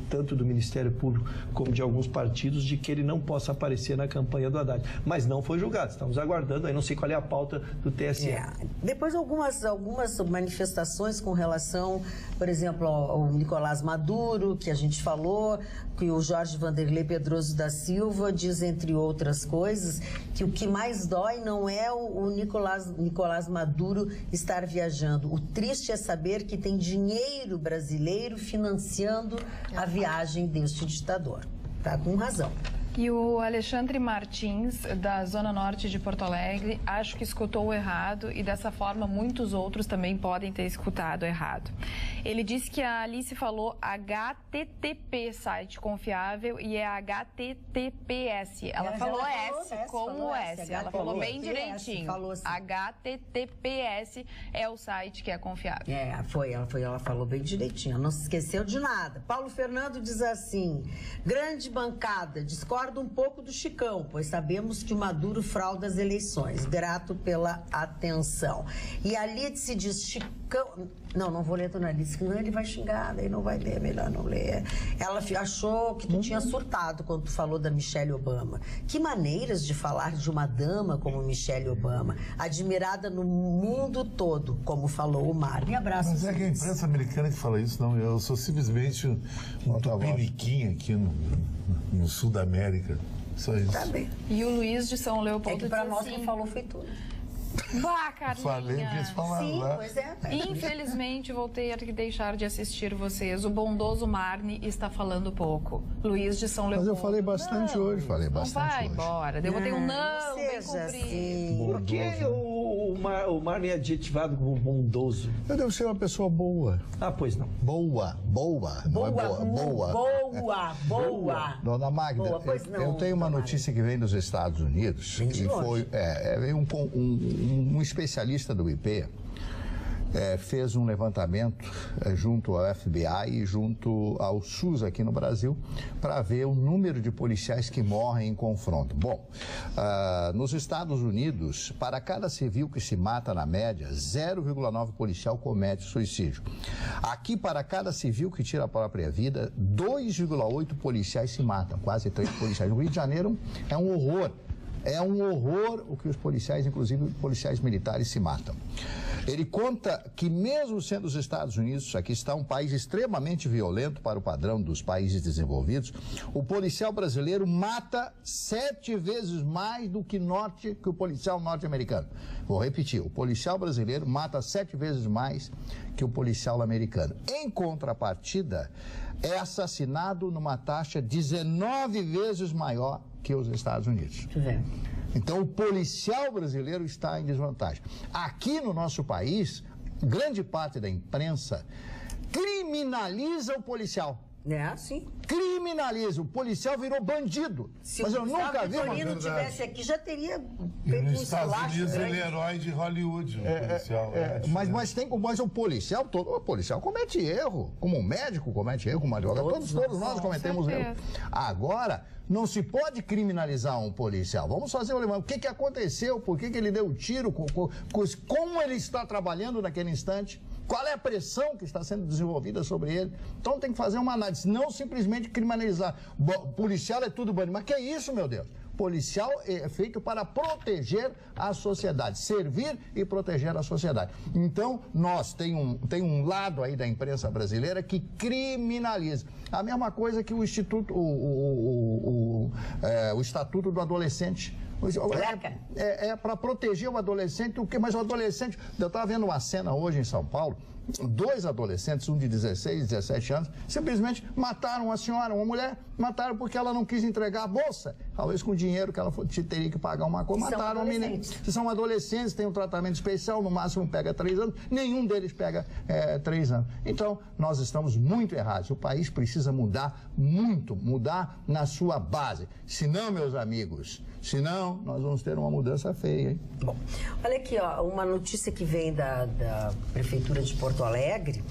tanto do Ministério Público como de alguns partidos, de que ele não possa aparecer na campanha do Haddad. Mas não foi julgado. Estamos aguardando, aí não sei qual é a pauta do TSE. Depois, algumas manifestações com relação, por exemplo, ao Nicolás Maduro, que a gente falou, que o Jorge Vanderlei Pedroso da Silva diz, entre outras coisas, que o que mais dói não é o Nicolás Maduro estar viajando. O triste é saber que tem dinheiro brasileiro financiando a viagem deste ditador. Tá com razão. E o Alexandre Martins, da Zona Norte de Porto Alegre, acho que escutou errado e dessa forma muitos outros também podem ter escutado errado. Ele disse que a Alice falou HTTP, site confiável, e é HTTPS. Ela falou S como S. Ela falou bem direitinho. Assim. HTTPS é o site que é confiável. Ela falou bem direitinho, não se esqueceu de nada. Paulo Fernando diz assim: grande bancada, discordo um pouco do Chicão, pois sabemos que o Maduro frauda as eleições. Grato pela atenção. E a Lídice diz: Chicão... Não vou ler a dona Lídice, senão ele vai xingar, daí não vai ler, melhor não ler. Ela achou que tu tinha surtado quando tu falou da Michelle Obama. Que maneiras de falar de uma dama como Michelle Obama, admirada no mundo todo, como falou o Mar. E abraço. Mas é que a imprensa americana que fala isso, não. Eu sou simplesmente um tupiniquim aqui no sul da América. Só isso. Tá bem. E o Luiz de São Leopoldo. É que pra nós quem falou foi tudo. Bah, Carlinha. Falei, quis falar lá. Pois é. Infelizmente, vou ter que deixar de assistir vocês. O bondoso Marne está falando pouco. Luiz de São Leopoldo. Mas eu falei bastante hoje. Falei bastante vai hoje. embora. Eu botei um não bem seja comprido. assim. Por que o Marne é adjetivado como bondoso? Eu devo ser uma pessoa boa. Ah, pois não. Boa. Não é Boa. Dona Magda, Boa, pois não, eu tenho uma Magda. notícia que vem dos Estados Unidos. Vem de que longe. Veio um especialista do IP fez um levantamento junto ao FBI e junto ao SUS aqui no Brasil para ver o número de policiais que morrem em confronto. Bom, nos Estados Unidos, para cada civil que se mata na média, 0,9 policial comete suicídio. Aqui, para cada civil que tira a própria vida, 2,8 policiais se matam, quase 3 policiais. No Rio de Janeiro é um horror. É um horror o que os policiais, inclusive policiais militares, se matam. Ele conta que mesmo sendo os Estados Unidos, aqui está um país extremamente violento para o padrão dos países desenvolvidos, o policial brasileiro mata 7 vezes mais do que o policial norte-americano. Vou repetir, o policial brasileiro mata 7 vezes mais que o policial americano. Em contrapartida, é assassinado numa taxa 19 vezes maior que os Estados Unidos. Então, o policial brasileiro está em desvantagem. Aqui no nosso país, grande parte da imprensa criminaliza o policial. Sim. Criminaliza. O policial virou bandido. Mas eu nunca vi. Se o Vitorino tivesse aqui, já teria feito nos Estados Unidos ele é herói de Hollywood, o policial. Mas o policial, o policial comete erro. Como um médico comete erro, como um advogado. Todos nós cometemos erro. Agora, não se pode criminalizar um policial. Vamos fazer o que aconteceu, por que ele deu o tiro, como ele está trabalhando naquele instante. Qual é a pressão que está sendo desenvolvida sobre ele? Então tem que fazer uma análise, não simplesmente criminalizar. Policial é tudo bandido. Mas que é isso, meu Deus? Policial é feito para proteger a sociedade, servir e proteger a sociedade. Então, tem um lado aí da imprensa brasileira que criminaliza. A mesma coisa que o Estatuto do Adolescente. É para proteger o adolescente, mas o adolescente... Eu estava vendo uma cena hoje em São Paulo, 2 adolescentes, um de 16 e 17 anos, simplesmente mataram uma senhora, uma mulher, mataram porque ela não quis entregar a bolsa, talvez com dinheiro que ela teria que pagar uma coisa, mataram a menina. São adolescentes, têm um tratamento especial, no máximo pega 3 anos, nenhum deles pega 3 anos. Então, nós estamos muito errados, o país precisa mudar muito, mudar na sua base. Senão, meus amigos, nós vamos ter uma mudança feia, hein? Bom, olha aqui, uma notícia que vem da Prefeitura de Porto Alegre.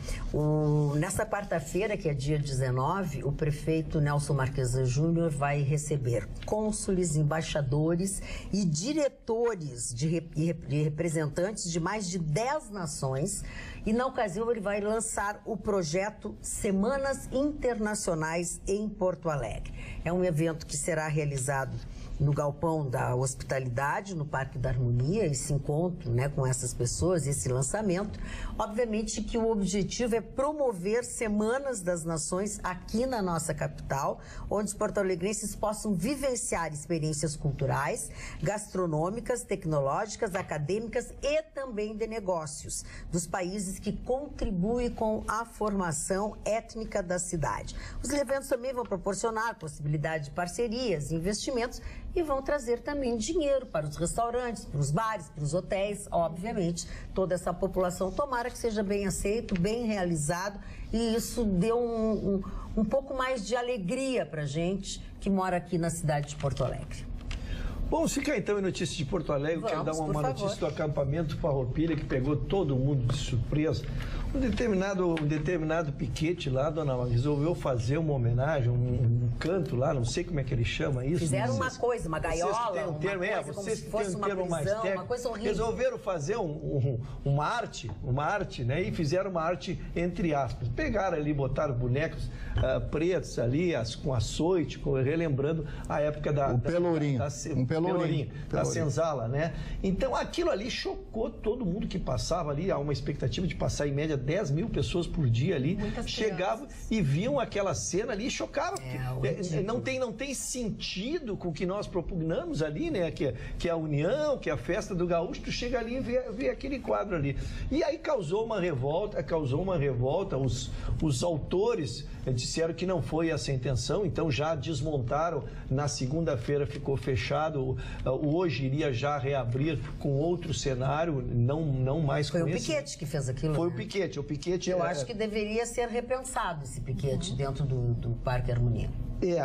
Nessa quarta-feira, que é dia 19, o prefeito Nelson Marquesa Júnior vai receber cônsules, embaixadores e diretores e representantes de mais de 10 nações. E, na ocasião, ele vai lançar o projeto Semanas Internacionais em Porto Alegre. É um evento que será realizado no Galpão da Hospitalidade, no Parque da Harmonia, esse encontro, né, com essas pessoas, esse lançamento. Obviamente que o objetivo é promover Semanas das Nações aqui na nossa capital, onde os porto-alegrenses possam vivenciar experiências culturais, gastronômicas, tecnológicas, acadêmicas e também de negócios dos países que contribuem com a formação étnica da cidade. Os eventos também vão proporcionar possibilidade de parcerias, investimentos e vão trazer também dinheiro para os restaurantes, para os bares, para os hotéis, obviamente. Toda essa população, tomara que seja bem aceito, bem realizado, e isso deu um pouco mais de alegria para a gente que mora aqui na cidade de Porto Alegre. Bom, fica então em notícias de Porto Alegre. Quero dar uma notícia do acampamento Farroupilha que pegou todo mundo de surpresa. Um determinado piquete lá, dona Maria, resolveu fazer uma homenagem, um canto lá, não sei como é que ele chama isso. Fizeram uma coisa, uma gaiola, uma coisa como se fosse uma prisão, uma coisa horrível. Resolveram fazer uma arte, né? E fizeram uma arte entre aspas. Pegaram ali, botaram bonecos pretos ali, com açoite, relembrando a época da... O Pelourinho. Da senzala, né? Então, aquilo ali chocou todo mundo que passava ali. Há uma expectativa de passar, em média, 10 mil pessoas por dia ali. Chegavam e viam aquela cena ali e chocavam. Não tem sentido com o que nós propugnamos ali, né? Que é a união, que é a festa do gaúcho. Tu chega ali e vê aquele quadro ali. E aí causou uma revolta. Os autores disseram que não foi essa a intenção, então já desmontaram. Na segunda-feira ficou fechado. Hoje iria já reabrir com outro cenário, não mais com esse. Foi o Piquete que fez aquilo. Foi, né? o Piquete. Eu acho que deveria ser repensado esse Piquete dentro do Parque Harmonia.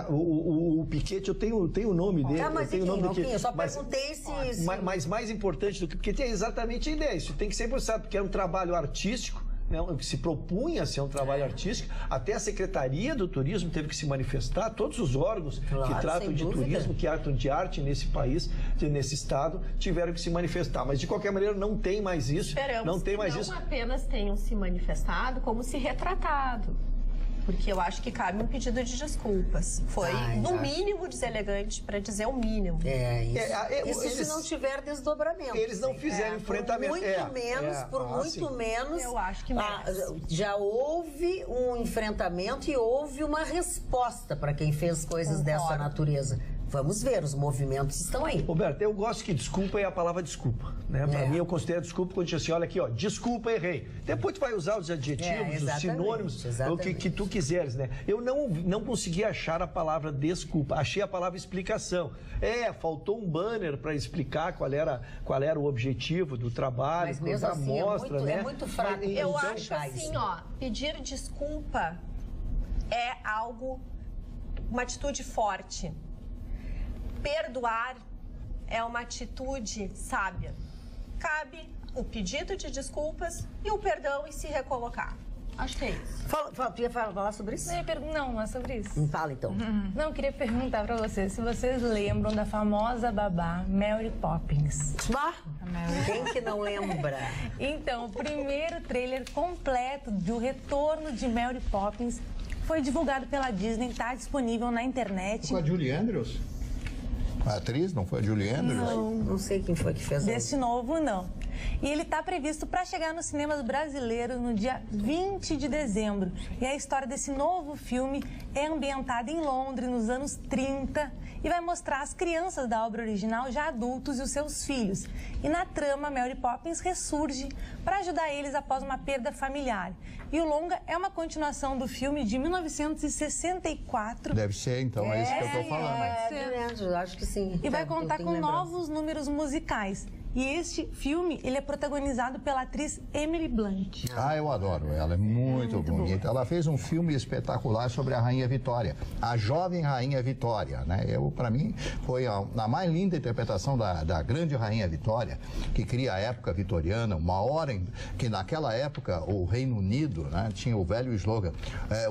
O Piquete, eu tenho o nome dele. Mas eu só perguntei se... Mas mais importante do que o Piquete é exatamente a ideia. Isso tem que ser pensado, porque é um trabalho artístico, né, que se propunha ser um trabalho artístico. Até a Secretaria do Turismo teve que se manifestar, todos os órgãos que tratam de turismo, que tratam de arte nesse país, nesse estado, tiveram que se manifestar. Mas, de qualquer maneira, não tem mais isso. Esperamos não tem mais que isso. Não apenas tenham se manifestado, como se retratado. porque eu acho que cabe um pedido de desculpas. Foi, no mínimo, deselegante, para dizer o mínimo. Isso se não tiver desdobramento. Eles não fizeram enfrentamento. Por muito menos, eu acho que merece. já houve um enfrentamento e houve uma resposta para quem fez coisas dessa natureza. Vamos ver, os movimentos estão aí. Roberto, eu gosto que desculpa é a palavra desculpa, né? Para mim, eu considero desculpa quando diz assim, olha aqui, ó, desculpa, errei. Depois tu vai usar os adjetivos, os sinônimos, o que tu quiseres, né? Eu não consegui achar a palavra desculpa, achei a palavra explicação. Faltou um banner para explicar qual era o objetivo do trabalho, mas mesmo assim, mostra, né? É muito fraco. Eu acho assim, pedir desculpa é uma atitude forte. Perdoar é uma atitude sábia. Cabe o pedido de desculpas e o perdão e se recolocar. Acho que é isso. Tu ia falar sobre isso? Não é sobre isso. Fala, então. Não, eu queria perguntar pra vocês se vocês lembram da famosa babá Mary Poppins. Quem que não lembra? Então, o primeiro trailer completo do retorno de Mary Poppins foi divulgado pela Disney, está disponível na internet. Com a Julie Andrews? A atriz, não foi a Julie Andrews? Não sei quem foi que fez. Desse novo, não. E ele está previsto para chegar nos cinemas brasileiros no dia 20 de dezembro. E a história desse novo filme é ambientada em Londres, nos anos 30, e vai mostrar as crianças da obra original já adultos e os seus filhos. E na trama, Mary Poppins ressurge para ajudar eles após uma perda familiar. E o longa é uma continuação do filme de 1964. Deve ser, então, é isso que eu estou falando. Acho que sim. E vai contar com novos números musicais. E este filme, ele é protagonizado pela atriz Emily Blunt. Eu adoro ela, é muito bonita. Ela fez um filme espetacular sobre a Rainha Vitória, a jovem Rainha Vitória, né? Para mim, foi a mais linda interpretação da grande Rainha Vitória, que cria a época vitoriana, uma hora que naquela época o Reino Unido, né, tinha o velho slogan,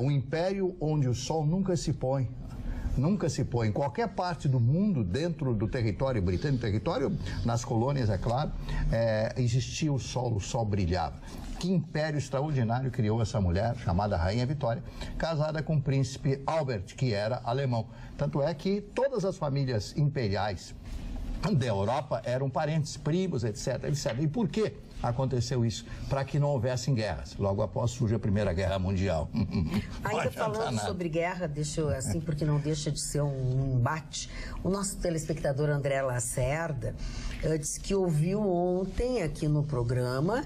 um império onde o sol nunca se põe. Nunca se põe. Em qualquer parte do mundo, dentro do território britânico, nas colônias, é claro, existia o sol brilhava. Que império extraordinário criou essa mulher, chamada Rainha Vitória, casada com o príncipe Albert, que era alemão. Tanto é que todas as famílias imperiais da Europa eram parentes, primos, etc, etc. E por quê aconteceu isso? Para que não houvessem guerras. Logo após surge a Primeira Guerra Mundial. Ainda falando sobre guerra, porque não deixa de ser um embate, o nosso telespectador André Lacerda disse que ouviu ontem aqui no programa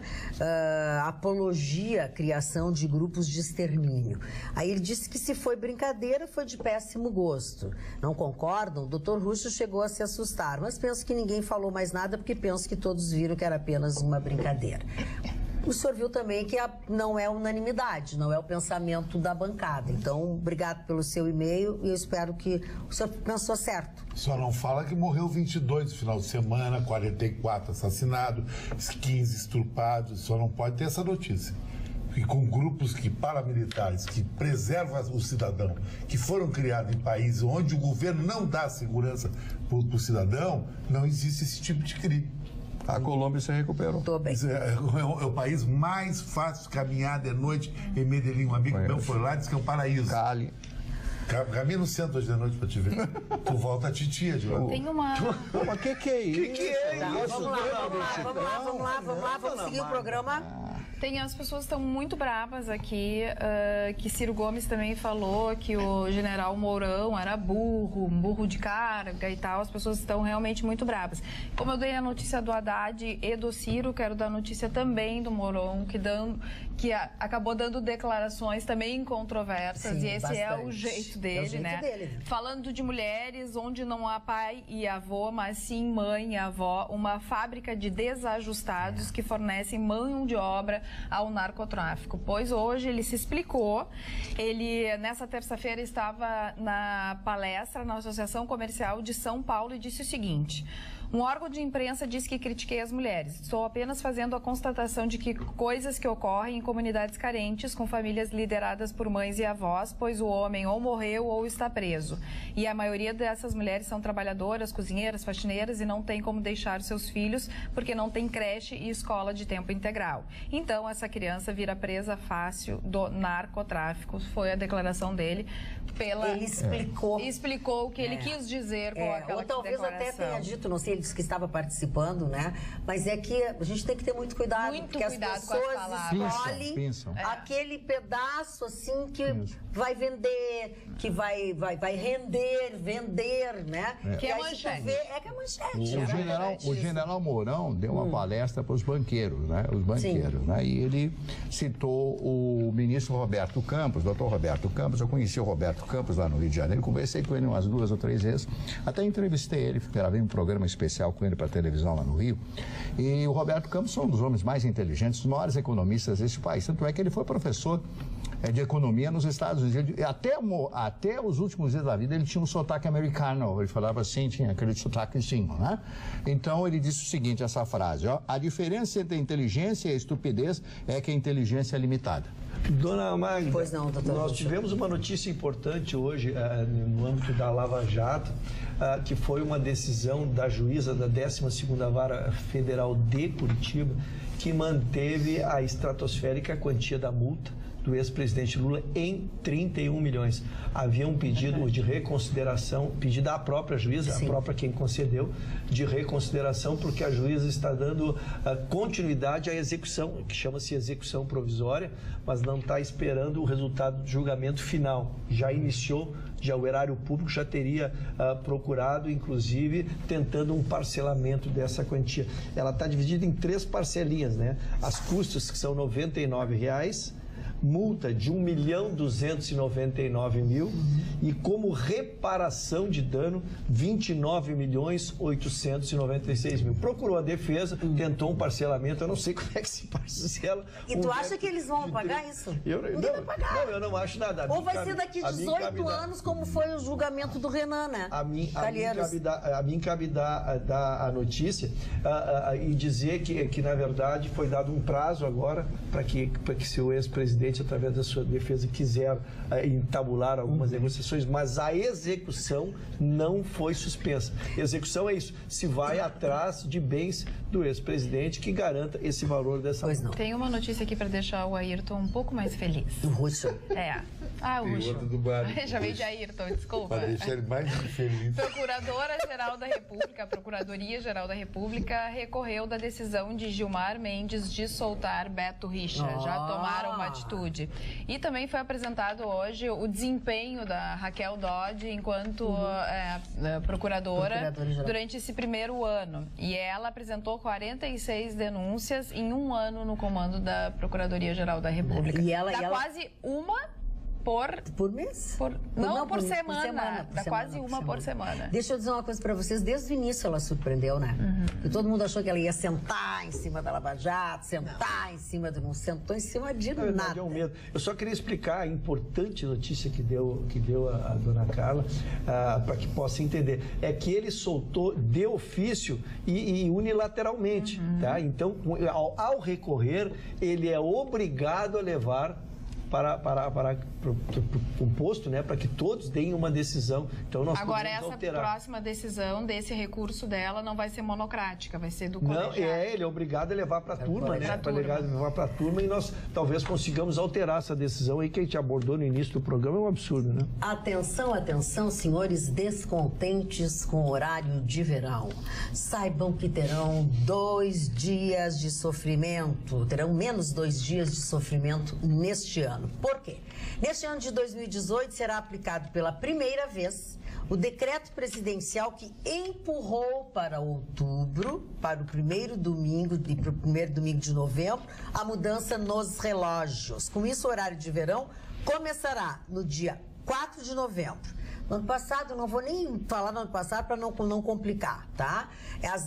apologia à criação de grupos de extermínio. Aí ele disse que se foi brincadeira, foi de péssimo gosto. Não concordam? O doutor Russo chegou a se assustar, mas penso que ninguém falou mais nada porque penso que todos viram que era apenas uma brincadeira. O senhor viu também que não é unanimidade, não é o pensamento da bancada. Então, obrigado pelo seu e-mail e eu espero que o senhor pensou certo. Só não fala que morreu 22 no final de semana, 44 assassinados, 15 estrupados, só não pode ter essa notícia. E com grupos paramilitares que preservam o cidadão, que foram criados em países onde o governo não dá segurança para o cidadão, não existe esse tipo de crime. A Colômbia se recuperou. Tô bem. É o país mais fácil de caminhar de noite em Medellín. Um amigo meu foi lá e disse que é um paraíso. Cali. Caminha no centro hoje de noite pra te ver. Tu volta a titia de lá. Tem uma... Mas que é isso? Que é isso? Vamos lá, vamos seguir o programa. As pessoas estão muito bravas aqui, que Ciro Gomes também falou que o general Mourão era burro, um burro de carga e tal. As pessoas estão realmente muito bravas. Como eu dei a notícia do Haddad e do Ciro, quero dar a notícia também do Mourão, que acabou dando declarações também controversas. Sim, e esse bastante. É o jeito dele, Falando de mulheres onde não há pai e avô, mas sim mãe e avó, uma fábrica de desajustados que fornecem mão de obra ao narcotráfico. Pois hoje ele se explicou, ele nessa terça-feira estava na palestra na Associação Comercial de São Paulo e disse o seguinte: Um órgão de imprensa diz que critiquei as mulheres. Estou apenas fazendo a constatação de que coisas que ocorrem em comunidades carentes, com famílias lideradas por mães e avós, pois o homem ou morreu ou está preso. E a maioria dessas mulheres são trabalhadoras, cozinheiras, faxineiras e não tem como deixar seus filhos porque não tem creche e escola de tempo integral. Então, essa criança vira presa fácil do narcotráfico. Foi a declaração dele. Ele explicou o que ele quis dizer com aquela ou talvez declaração. até tenha dito, não sei, ele disse que estava participando, né? Mas é que a gente tem que ter muito cuidado, porque as pessoas escolhem aquele pedaço assim que vai vender, que vai vender, né? Que é manchete. Que é manchete. O general Mourão deu uma palestra para os banqueiros, né? Os banqueiros, né? E ele citou o ministro Roberto Campos, doutor Roberto Campos. Eu conheci o Roberto Campos lá no Rio de Janeiro, conversei com ele umas 2 ou 3 vezes, até entrevistei ele, gravei um programa especial com ele para televisão lá no Rio. E o Roberto Campos é um dos homens mais inteligentes, dos maiores economistas deste país. Tanto é que ele foi professor de economia nos Estados Unidos. Até os últimos dias da vida ele tinha um sotaque americano. Ele falava assim, tinha aquele sotaquezinho, né? Então ele disse o seguinte, essa frase, ó: a diferença entre a inteligência e a estupidez é que a inteligência é limitada. Dona Magda, pois não, doutor, nós tivemos uma notícia importante hoje no âmbito da Lava Jato, que foi uma decisão da juíza da 12ª Vara Federal de Curitiba, que manteve a estratosférica quantia da multa do ex-presidente Lula em 31 milhões. Havia um pedido de reconsideração, pedido à própria juíza, a própria quem concedeu, de reconsideração, porque a juíza está dando continuidade à execução, que chama-se execução provisória, mas não está esperando o resultado do julgamento final. Já iniciou, já o erário público já teria procurado, inclusive, tentando um parcelamento dessa quantia. Ela está dividida em 3 parcelinhas, né? As custas, que são R$ 99,00, multa de R$ 1.299.000 e como reparação de dano R$ 29.896.000. Procurou a defesa, tentou um parcelamento, eu não sei como é que se parcela. E tu acha que eles vão pagar isso? Ninguém vai pagar. Não, eu não acho nada. Ou vai ser daqui 18 anos, como foi o julgamento do Renan, né? A mim cabe dar a notícia e dizer que, na verdade, foi dado um prazo agora para que se o ex-presidente, através da sua defesa, quiser entabular algumas negociações, mas a execução não foi suspensa. Execução é isso, se vai atrás de bens do ex-presidente que garanta esse valor dessa multa. Não. Tem uma notícia aqui para deixar o Ayrton um pouco mais feliz. O Russo? O Russo. Já veio de Ayrton, desculpa. Para deixar ele mais feliz. Procuradoria-Geral da República recorreu da decisão de Gilmar Mendes de soltar Beto Richa. Já tomaram uma atitude. E também foi apresentado hoje o desempenho da Raquel Dodge enquanto procuradora durante esse primeiro ano. E ela apresentou 46 denúncias em 1 ano no comando da Procuradoria-Geral da República. Quase uma por mês? Não, por semana. Dá quase uma por semana. Deixa eu dizer uma coisa pra vocês. Desde o início ela surpreendeu, né? Porque todo mundo achou que ela ia sentar em cima da Lava Jato, sentar em cima não sentou em cima de nada. É um medo. Eu só queria explicar a importante notícia que deu a dona Carla, para que possa entender. É que ele soltou de ofício e unilateralmente, tá? Então, ao recorrer, ele é obrigado a levar para um posto, né, para que todos deem uma decisão. Então nós agora essa próxima decisão desse recurso dela não vai ser monocrática, vai ser do colegiado. Não, ele é obrigado a levar para a turma, né? Levar para a turma, e nós talvez consigamos alterar essa decisão aí que a gente abordou no início do programa. É um absurdo, né? Atenção, atenção, senhores descontentes com o horário de verão. Saibam que terão 2 dias de sofrimento, terão menos 2 dias de sofrimento neste ano. Por quê? Neste ano de 2018 será aplicado pela primeira vez o decreto presidencial que empurrou para outubro, para o primeiro domingo de novembro, a mudança nos relógios. Com isso, o horário de verão começará no dia 4 de novembro. No ano passado, não vou nem falar no ano passado para não complicar, tá?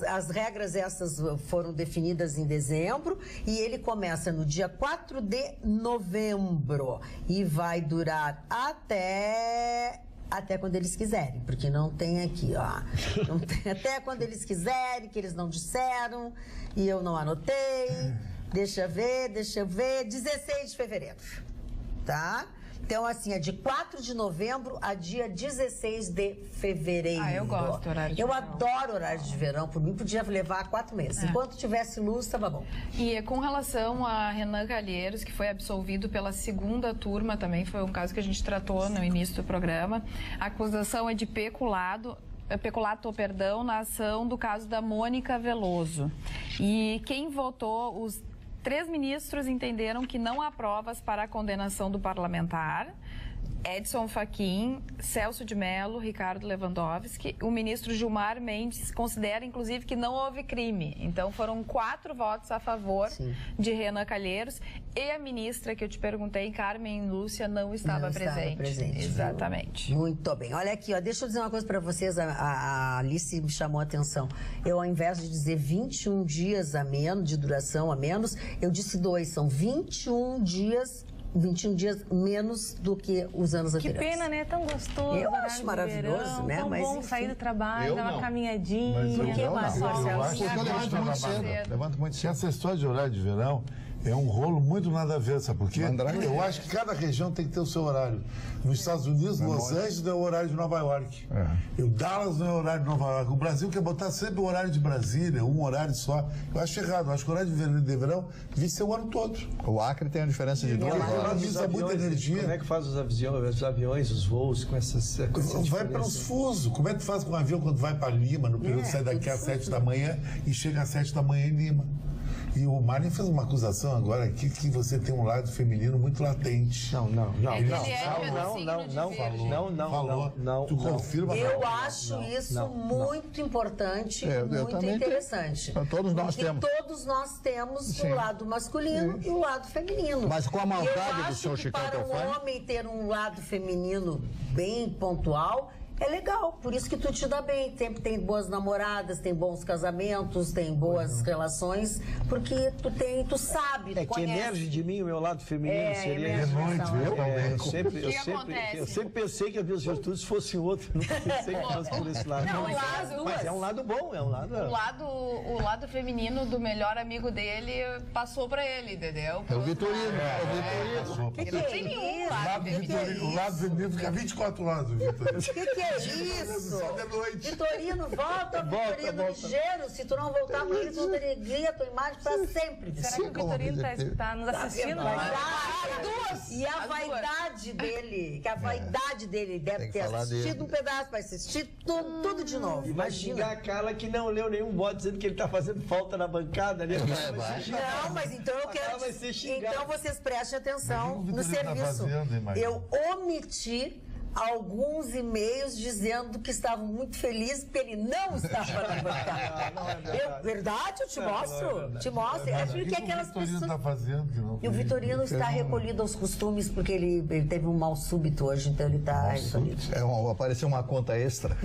As regras essas foram definidas em dezembro e ele começa no dia 4 de novembro e vai durar até até quando eles quiserem, porque não tem aqui, ó. Não tem, até quando eles quiserem, que eles não disseram, e eu não anotei. Deixa eu ver, 16 de fevereiro, tá? Então, assim, é de 4 de novembro a dia 16 de fevereiro. Eu gosto do horário de verão. Eu adoro horário de verão. Por mim, podia levar 4 meses. Enquanto tivesse luz, estava bom. E com relação a Renan Calheiros, que foi absolvido pela segunda turma, também foi um caso que a gente tratou no início do programa. A acusação é de peculato, na ação do caso da Mônica Veloso. E quem votou, os 3 ministros entenderam que não há provas para a condenação do parlamentar. Edson Fachin, Celso de Mello, Ricardo Lewandowski. O ministro Gilmar Mendes considera, inclusive, que não houve crime. Então, foram 4 votos a favor de Renan Calheiros. E a ministra que eu te perguntei, Carmen Lúcia, não estava presente. Exatamente. Muito bem. Olha aqui, ó, deixa eu dizer uma coisa para vocês. A Alice me chamou a atenção. Eu, ao invés de dizer 21 dias a menos, de duração a menos, eu disse 2. São 21 dias menos do que os anos anteriores. Que pena, né? Tão gostoso. Eu acho maravilhoso, verão, né? Tão Mas, bom enfim, sair do trabalho, dar uma caminhadinha. Mas eu acho que eu levanto muito cedo. Essa história de horário de verão é um rolo muito nada a ver, sabe por quê? Eu acho que cada região tem que ter o seu horário. Nos Estados Unidos, Los Angeles não é o horário de Nova York. E o Dallas não é o horário de Nova York. O Brasil quer botar sempre o horário de Brasília, um horário só. Eu acho errado. Eu acho que o horário de verão devia ser o ano todo. O Acre tem a diferença de 2 horas. Economiza muita energia. Como é que faz os aviões, os voos com essas vai para os fusos. Como é que faz com o avião quando vai para Lima, no período sai daqui às 7 da manhã e chega às 7 da manhã em Lima? E o Marinho fez uma acusação agora aqui que você tem um lado feminino muito latente. Não. Tu confirma? Eu acho isso muito importante, muito interessante. Todos nós temos. Todos nós temos o lado masculino e o lado feminino. Mas com a maldade do seu Chicão Para um homem ter um lado feminino bem pontual, é legal, por isso que tu te dá bem. Sempre tem boas namoradas, tem bons casamentos, tem boas relações, porque tu sabe, tu que emerge de mim o meu lado feminino seria muito, eu sempre pensei que as minhas virtudes fossem outras, não pensei que fosse por esse lado. Mas é um lado bom, O lado feminino do melhor amigo dele passou pra ele, entendeu? É o Vitorino. Não tem nenhum lado feminino. O lado feminino fica 24 horas, o Vitorino. Que é isso? Vitorino, volta, Vitorino, ligeiro. Se tu não voltar amanhã, tu vai ter a tua imagem pra sempre. Será que o Vitorino tá nos assistindo? E a vaidade dele, deve ter assistido um pedaço, vai assistir tudo de novo. E vai xingar a Carla que não leu nenhum voto dizendo que ele tá fazendo falta na bancada ali. Não, mas então eu quero. Então vocês prestem atenção no serviço. Eu omiti alguns e-mails dizendo que estavam muito felizes porque ele não estava na bancada. Verdade, eu te mostro. Te mostro. É porque aquelas pessoas. Tá fazendo, e o Vitorino está recolhido aos costumes porque ele teve um mal súbito hoje, então ele está recolhido. Apareceu uma conta extra.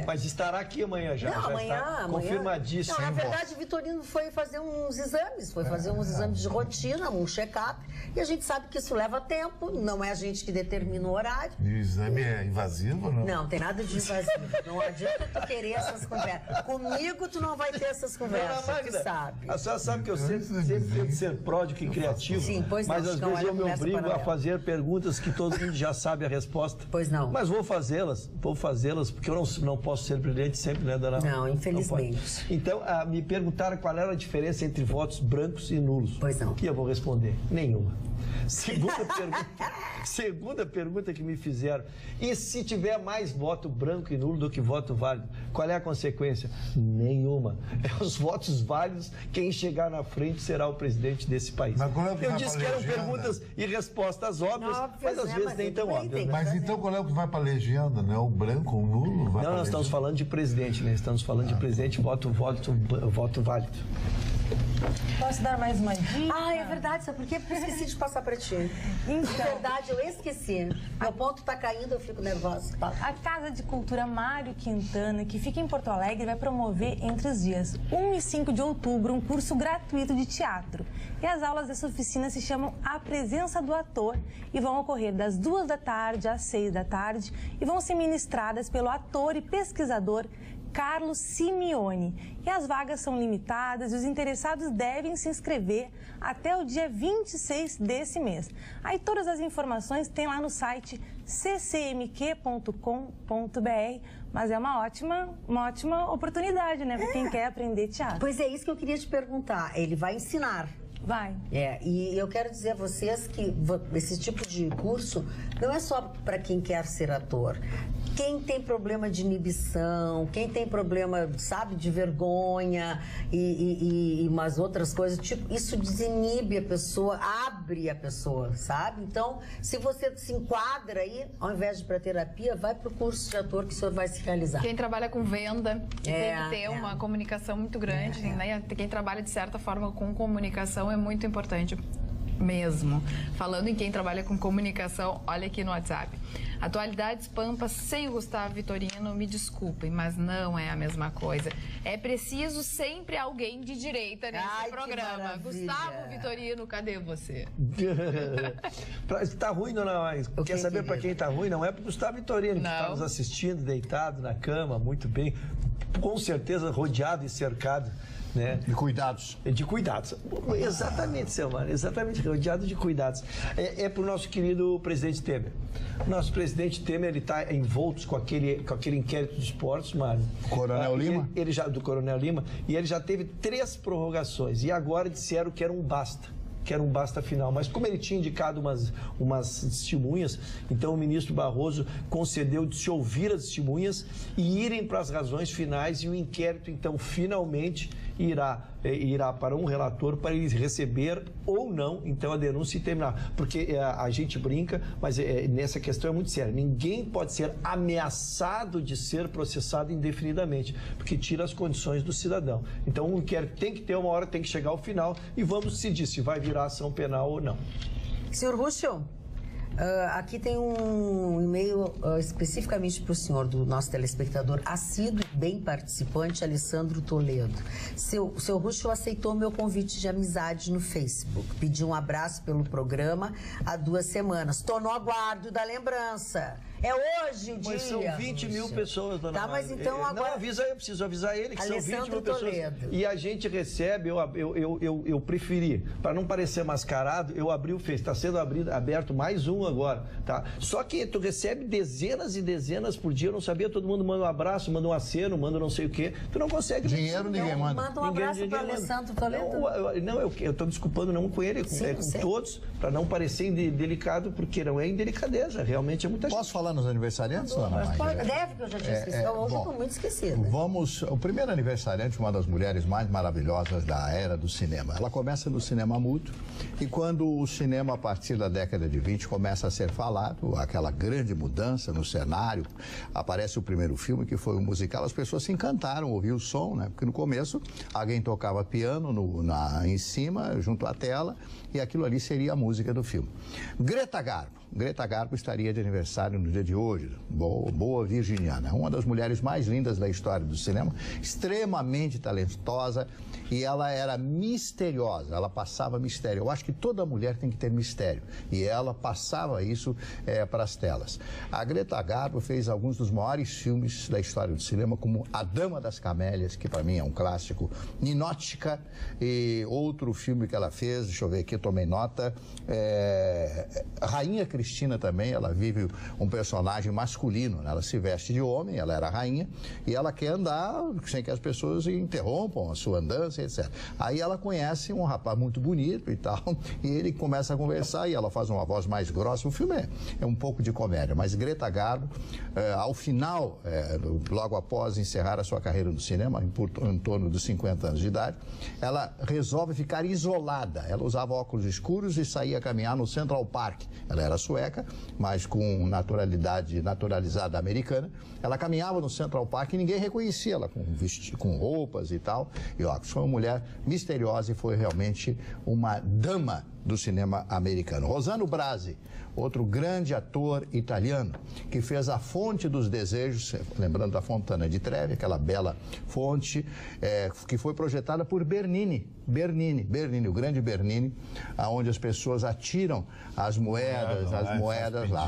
Mas estará aqui amanhã já. Não, amanhã. Confirmadíssimo. Não, na verdade, o Vitorino foi fazer uns exames. Foi fazer uns exames de rotina, um check-up. E a gente sabe que isso leva tempo. Não é a gente que determina o horário. E o exame é invasivo ou não? Não, tem nada de invasivo. Não adianta tu querer essas conversas. Comigo tu não vai ter essas conversas, tu sabe. A senhora sabe que eu sempre tento ser pródigo e criativo. Sim, pois não. Mas às vezes eu me obrigo a fazer perguntas que todo mundo já sabe a resposta. Pois não. Mas vou fazê-las, porque eu não posso ser brilhante sempre, né, dona? Não, infelizmente. Então, me perguntaram qual era a diferença entre votos brancos e nulos. Pois não. E eu vou responder: nenhuma. Segunda pergunta que me fizeram: e se tiver mais voto branco e nulo do que voto válido, qual é a consequência? Nenhuma. É os votos válidos, quem chegar na frente será o presidente desse país. Eu disse que eram perguntas e respostas óbvias, mas às vezes nem tão óbvias. Mas então qual é o que vai para a legenda, né? O branco, o nulo? Não, nós estamos falando de presidente, né? Estamos falando de presidente, voto válido. Posso dar mais uma dica? Ah, é verdade, sabe por quê? Porque eu esqueci de passar pra ti. Então. É verdade, eu esqueci. Meu ponto tá caindo, eu fico nervosa. A Casa de Cultura Mário Quintana, que fica em Porto Alegre, vai promover entre os dias 1 e 5 de outubro um curso gratuito de teatro. E as aulas dessa oficina se chamam A Presença do Ator e vão ocorrer das 2 da tarde às 6 da tarde e vão ser ministradas pelo ator e pesquisador Carlos Simeone. E as vagas são limitadas e os interessados devem se inscrever até o dia 26 desse mês. Aí todas as informações tem lá no site ccmq.com.br, mas é uma ótima oportunidade, né, para quem quer aprender teatro. Pois é, isso que eu queria te perguntar. Ele vai ensinar. Vai. E eu quero dizer a vocês que esse tipo de curso não é só para quem quer ser ator. Quem tem problema de inibição, quem tem problema, sabe, de vergonha e umas outras coisas, tipo, isso desinibe a pessoa, abre a pessoa, sabe? Então, se você se enquadra aí, ao invés de ir para terapia, vai para o curso de ator que o senhor vai se realizar. Quem trabalha com venda tem que ter uma comunicação muito grande, né? Quem trabalha de certa forma com comunicação é muito importante mesmo. Falando em quem trabalha com comunicação, olha aqui no WhatsApp. Atualidades Pampa sem o Gustavo Vitorino, me desculpem, mas não é a mesma coisa. É preciso sempre alguém de direita nesse programa. Gustavo Vitorino, cadê você? Tá ruim, dona Mais? Quer saber para quem tá ruim? Não é pro Gustavo Vitorino, que está nos assistindo, deitado na cama, muito bem, com certeza rodeado e cercado, né? De cuidados. De cuidados. Exatamente, seu Mário, exatamente, rodeado de cuidados. É pro nosso querido presidente Temer. Nosso presidente Temer, ele está envolto com aquele inquérito dos portos, Mário. Coronel Lima? Do Coronel Lima. E ele já teve 3 prorrogações. E agora disseram que era um basta. Que era um basta final. Mas como ele tinha indicado umas testemunhas, então o ministro Barroso concedeu de se ouvir as testemunhas e irem para as razões finais, e o inquérito, então, finalmente irá para um relator para ele receber ou não, então, a denúncia e terminar. Porque a gente brinca, mas nessa questão é muito séria. Ninguém pode ser ameaçado de ser processado indefinidamente, porque tira as condições do cidadão. Então, o inquérito tem que ter uma hora, tem que chegar ao final e vamos decidir se vai virar ação penal ou não. Senhor Ruschel, aqui tem um e-mail especificamente para o senhor, do nosso telespectador assíduo e bem participante, Alessandro Toledo. Seu Ruschel aceitou meu convite de amizade no Facebook. Pediu um abraço pelo programa há 2 semanas. Estou no aguardo da lembrança. É hoje o dia. Mas são 20 mil pessoas, dona Tá, mas então agora... Não, eu preciso avisar ele que Alessandro são 20 mil pessoas. Toledo. E a gente recebe, eu preferi, para não parecer mascarado, eu abri o Face. Está sendo aberto mais um agora, tá? Só que tu recebe dezenas e dezenas por dia, eu não sabia, todo mundo manda um abraço, manda um aceno, manda não sei o quê. Tu não consegue... Dinheiro ninguém manda. Manda um abraço para Alessandro Toledo. Não, eu estou desculpando não com ele, com todos, para não parecer delicado, porque não é indelicadeza, realmente é muita gente. Posso falar nos aniversariantes, dona Maria? Deve, que eu já tinha esquecido. Hoje eu estou muito esquecida. O primeiro aniversariante, uma das mulheres mais maravilhosas da era do cinema. Ela começa no cinema mudo, e quando o cinema, a partir da década de 20, começa a ser falado, aquela grande mudança no cenário, aparece o primeiro filme, que foi um musical, as pessoas se encantaram, ouviram o som, né? Porque no começo, alguém tocava piano em cima, junto à tela, e aquilo ali seria a música do filme. Greta Garbo estaria de aniversário no dia de hoje, boa virginiana, uma das mulheres mais lindas da história do cinema, extremamente talentosa, e ela era misteriosa, ela passava mistério. Eu acho que toda mulher tem que ter mistério, e ela passava isso para as telas. A Greta Garbo fez alguns dos maiores filmes da história do cinema, como A Dama das Camélias, que para mim é um clássico, Ninótica, e outro filme que ela fez, deixa eu ver aqui, tomei nota, Rainha Cristina também, ela vive um personagem masculino, né? Ela se veste de homem, ela era rainha, e ela quer andar sem que as pessoas interrompam a sua andança, etc. Aí ela conhece um rapaz muito bonito e tal, e ele começa a conversar, e ela faz uma voz mais grossa. O filme é um pouco de comédia, mas Greta Garbo, ao final, logo após encerrar a sua carreira no cinema, em torno dos 50 anos de idade, ela resolve ficar isolada. Ela usava óculos escuros e saía caminhar no Central Park. Ela era sueca, mas com naturalidade nacionalidade naturalizada americana. Ela caminhava no Central Park e ninguém reconhecia ela com roupas e tal. E ó, foi uma mulher misteriosa e foi realmente uma dama do cinema americano. Rossano Brasi, outro grande ator italiano, que fez A Fonte dos Desejos, lembrando da Fontana di Trevi, aquela bela fonte, que foi projetada por Bernini, o grande Bernini, aonde as pessoas atiram as moedas lá.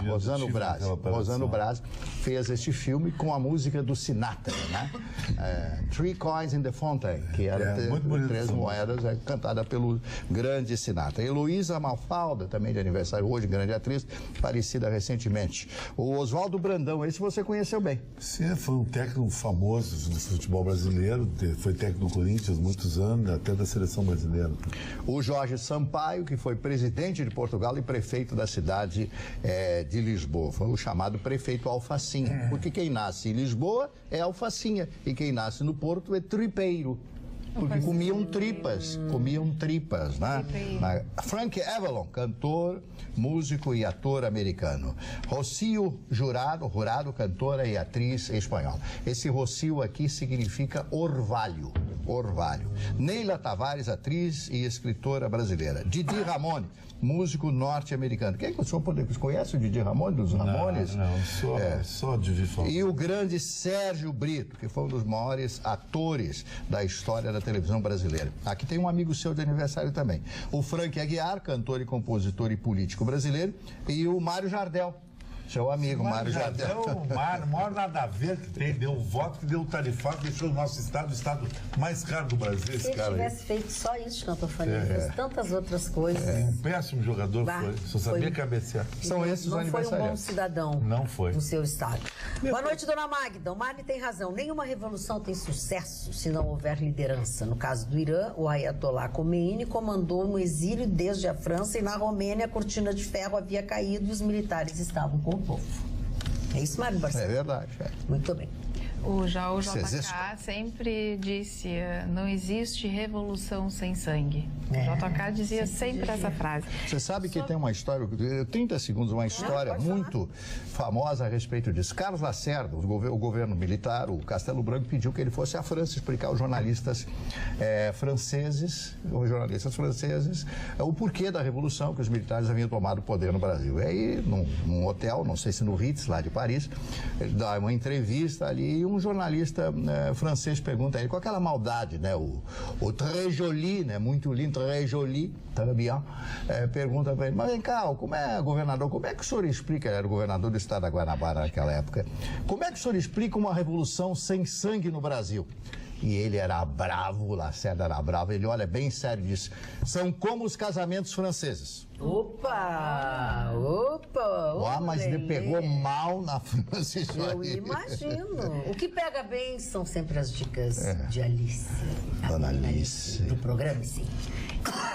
Rossano Brasi fez este filme com a música do Sinatra, né? Three Coins in the Fountain, que era três moedas, cantada pelo grande Sinatra. Heloísa Mafalda, também de aniversário hoje, grande atriz, falecida recentemente. O Oswaldo Brandão, esse você conheceu bem. Sim, foi um técnico famoso do futebol brasileiro, foi técnico do Corinthians muitos anos, até da seleção brasileira. O Jorge Sampaio, que foi presidente de Portugal e prefeito da cidade de Lisboa. Foi o chamado prefeito alfacinha, porque quem nasce em Lisboa é alfacinha e quem nasce no Porto é tripeiro. Porque comiam tripas, né? Frank Avalon, cantor, músico e ator americano. Rocío Jurado, cantora e atriz espanhola. Esse Rocío aqui significa orvalho. Neila Tavares, atriz e escritora brasileira. Didi Ramone, músico norte-americano. Quem é que o senhor conhece o Didi Ramone, dos Ramones? Não, só de ouvir falar. E o grande Sérgio Brito, que foi um dos maiores atores da história da televisão brasileira. Aqui tem um amigo seu de aniversário também. O Frank Aguiar, cantor e compositor e político brasileiro. E o Mário Jardel, seu amigo, Mário Jardel. O maior nada a ver que tem, deu um voto, que deu um tarifado, deixou o nosso estado o estado mais caro do Brasil. Se ele tivesse feito só isso que eu estou falando, fez tantas outras coisas. Um péssimo jogador foi, só sabia cabecear. São esses os aniversariantes. Não foi um bom cidadão do seu estado. Boa noite, dona Magda. O Marne tem razão. Nenhuma revolução tem sucesso se não houver liderança. No caso do Irã, o Ayatollah Khomeini comandou um exílio desde a França e na Romênia a cortina de ferro havia caído e os militares estavam com o povo. É isso, Mário Barcelos? É verdade. Muito bem. O JK sempre disse, não existe revolução sem sangue. O JK dizia sempre essa frase. Você sabe que tem uma história, 30 segundos, uma história muito famosa a respeito disso. Carlos Lacerda, o governo militar, o Castelo Branco, pediu que ele fosse à França explicar aos jornalistas franceses, o porquê da revolução, que os militares haviam tomado o poder no Brasil. E aí, num hotel, não sei se no Ritz, lá de Paris, ele dá uma entrevista ali e um jornalista francês pergunta a ele com aquela maldade, né? O très joli, né? Muito lindo, très joli, très bien, pergunta para ele, mas vem cá, como é governador, como é que o senhor explica, ele era o governador do estado da Guanabara naquela época, como é que o senhor explica uma revolução sem sangue no Brasil? E ele era bravo, Lacerda era bravo, ele olha bem sério e diz, são como os casamentos franceses. Opa! Mas ele pegou mal na França. Eu imagino. O que pega bem são sempre as dicas de Alice. Dona Alice. Do programa, sim.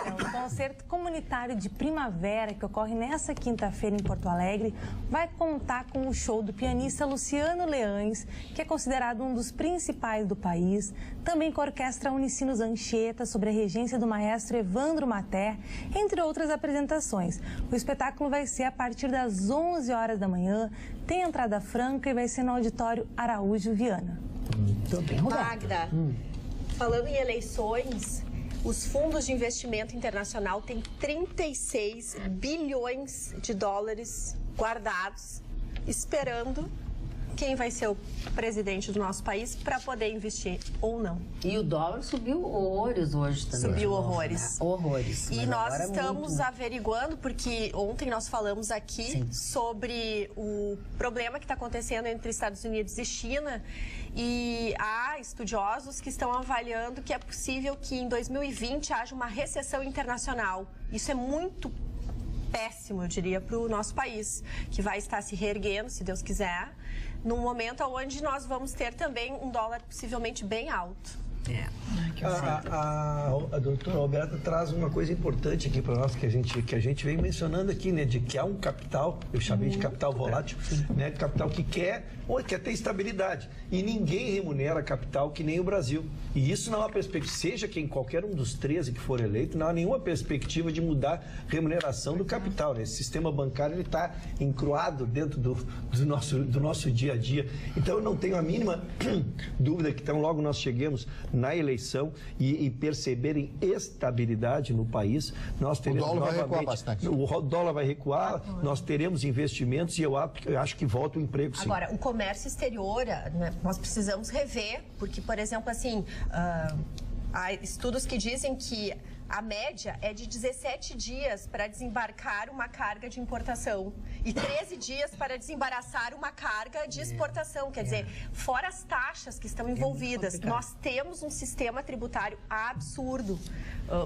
O concerto comunitário de primavera, que ocorre nessa quinta-feira em Porto Alegre, vai contar com o show do pianista Luciano Leães, que é considerado um dos principais do país, também com a Orquestra Unicinos Anchieta, sob a regência do maestro Evandro Mater, entre outras apresentações. O espetáculo vai ser a partir das 11 horas da manhã, tem entrada franca e vai ser no Auditório Araújo Viana. Muito bem. Magda, falando em eleições, os fundos de investimento internacional têm 36 bilhões de dólares guardados, esperando quem vai ser o presidente do nosso país para poder investir ou não. E o dólar subiu horrores hoje também. Subiu horrores. Horrores. E nós estamos averiguando, porque ontem nós falamos aqui sobre o problema que está acontecendo entre Estados Unidos e China, e há estudiosos que estão avaliando que é possível que em 2020 haja uma recessão internacional. Isso é muito péssimo, eu diria, para o nosso país, que vai estar se reerguendo, se Deus quiser, num momento onde nós vamos ter também um dólar possivelmente bem alto. A doutora Roberta traz uma coisa importante aqui para nós, que a gente vem mencionando aqui, né? De que há um capital, eu chamei de capital volátil, né? Capital que quer ter estabilidade. E ninguém remunera capital que nem o Brasil. E isso não há perspectiva, seja quem qualquer um dos 13 que for eleito, não há nenhuma perspectiva de mudar a remuneração do capital, né? Esse sistema bancário está encruado dentro do nosso dia a dia. Então eu não tenho a mínima dúvida que logo nós cheguemos na eleição e perceberem estabilidade no país, nós teremos o dólar vai recuar bastante. O dólar vai recuar, nós teremos investimentos e eu acho que volta o emprego, sim. Agora, o comércio exterior, né, nós precisamos rever, porque, por exemplo, assim, há estudos que dizem que a média é de 17 dias para desembarcar uma carga de importação e 13 dias para desembaraçar uma carga de exportação. Quer dizer, fora as taxas que estão envolvidas, nós temos um sistema tributário absurdo.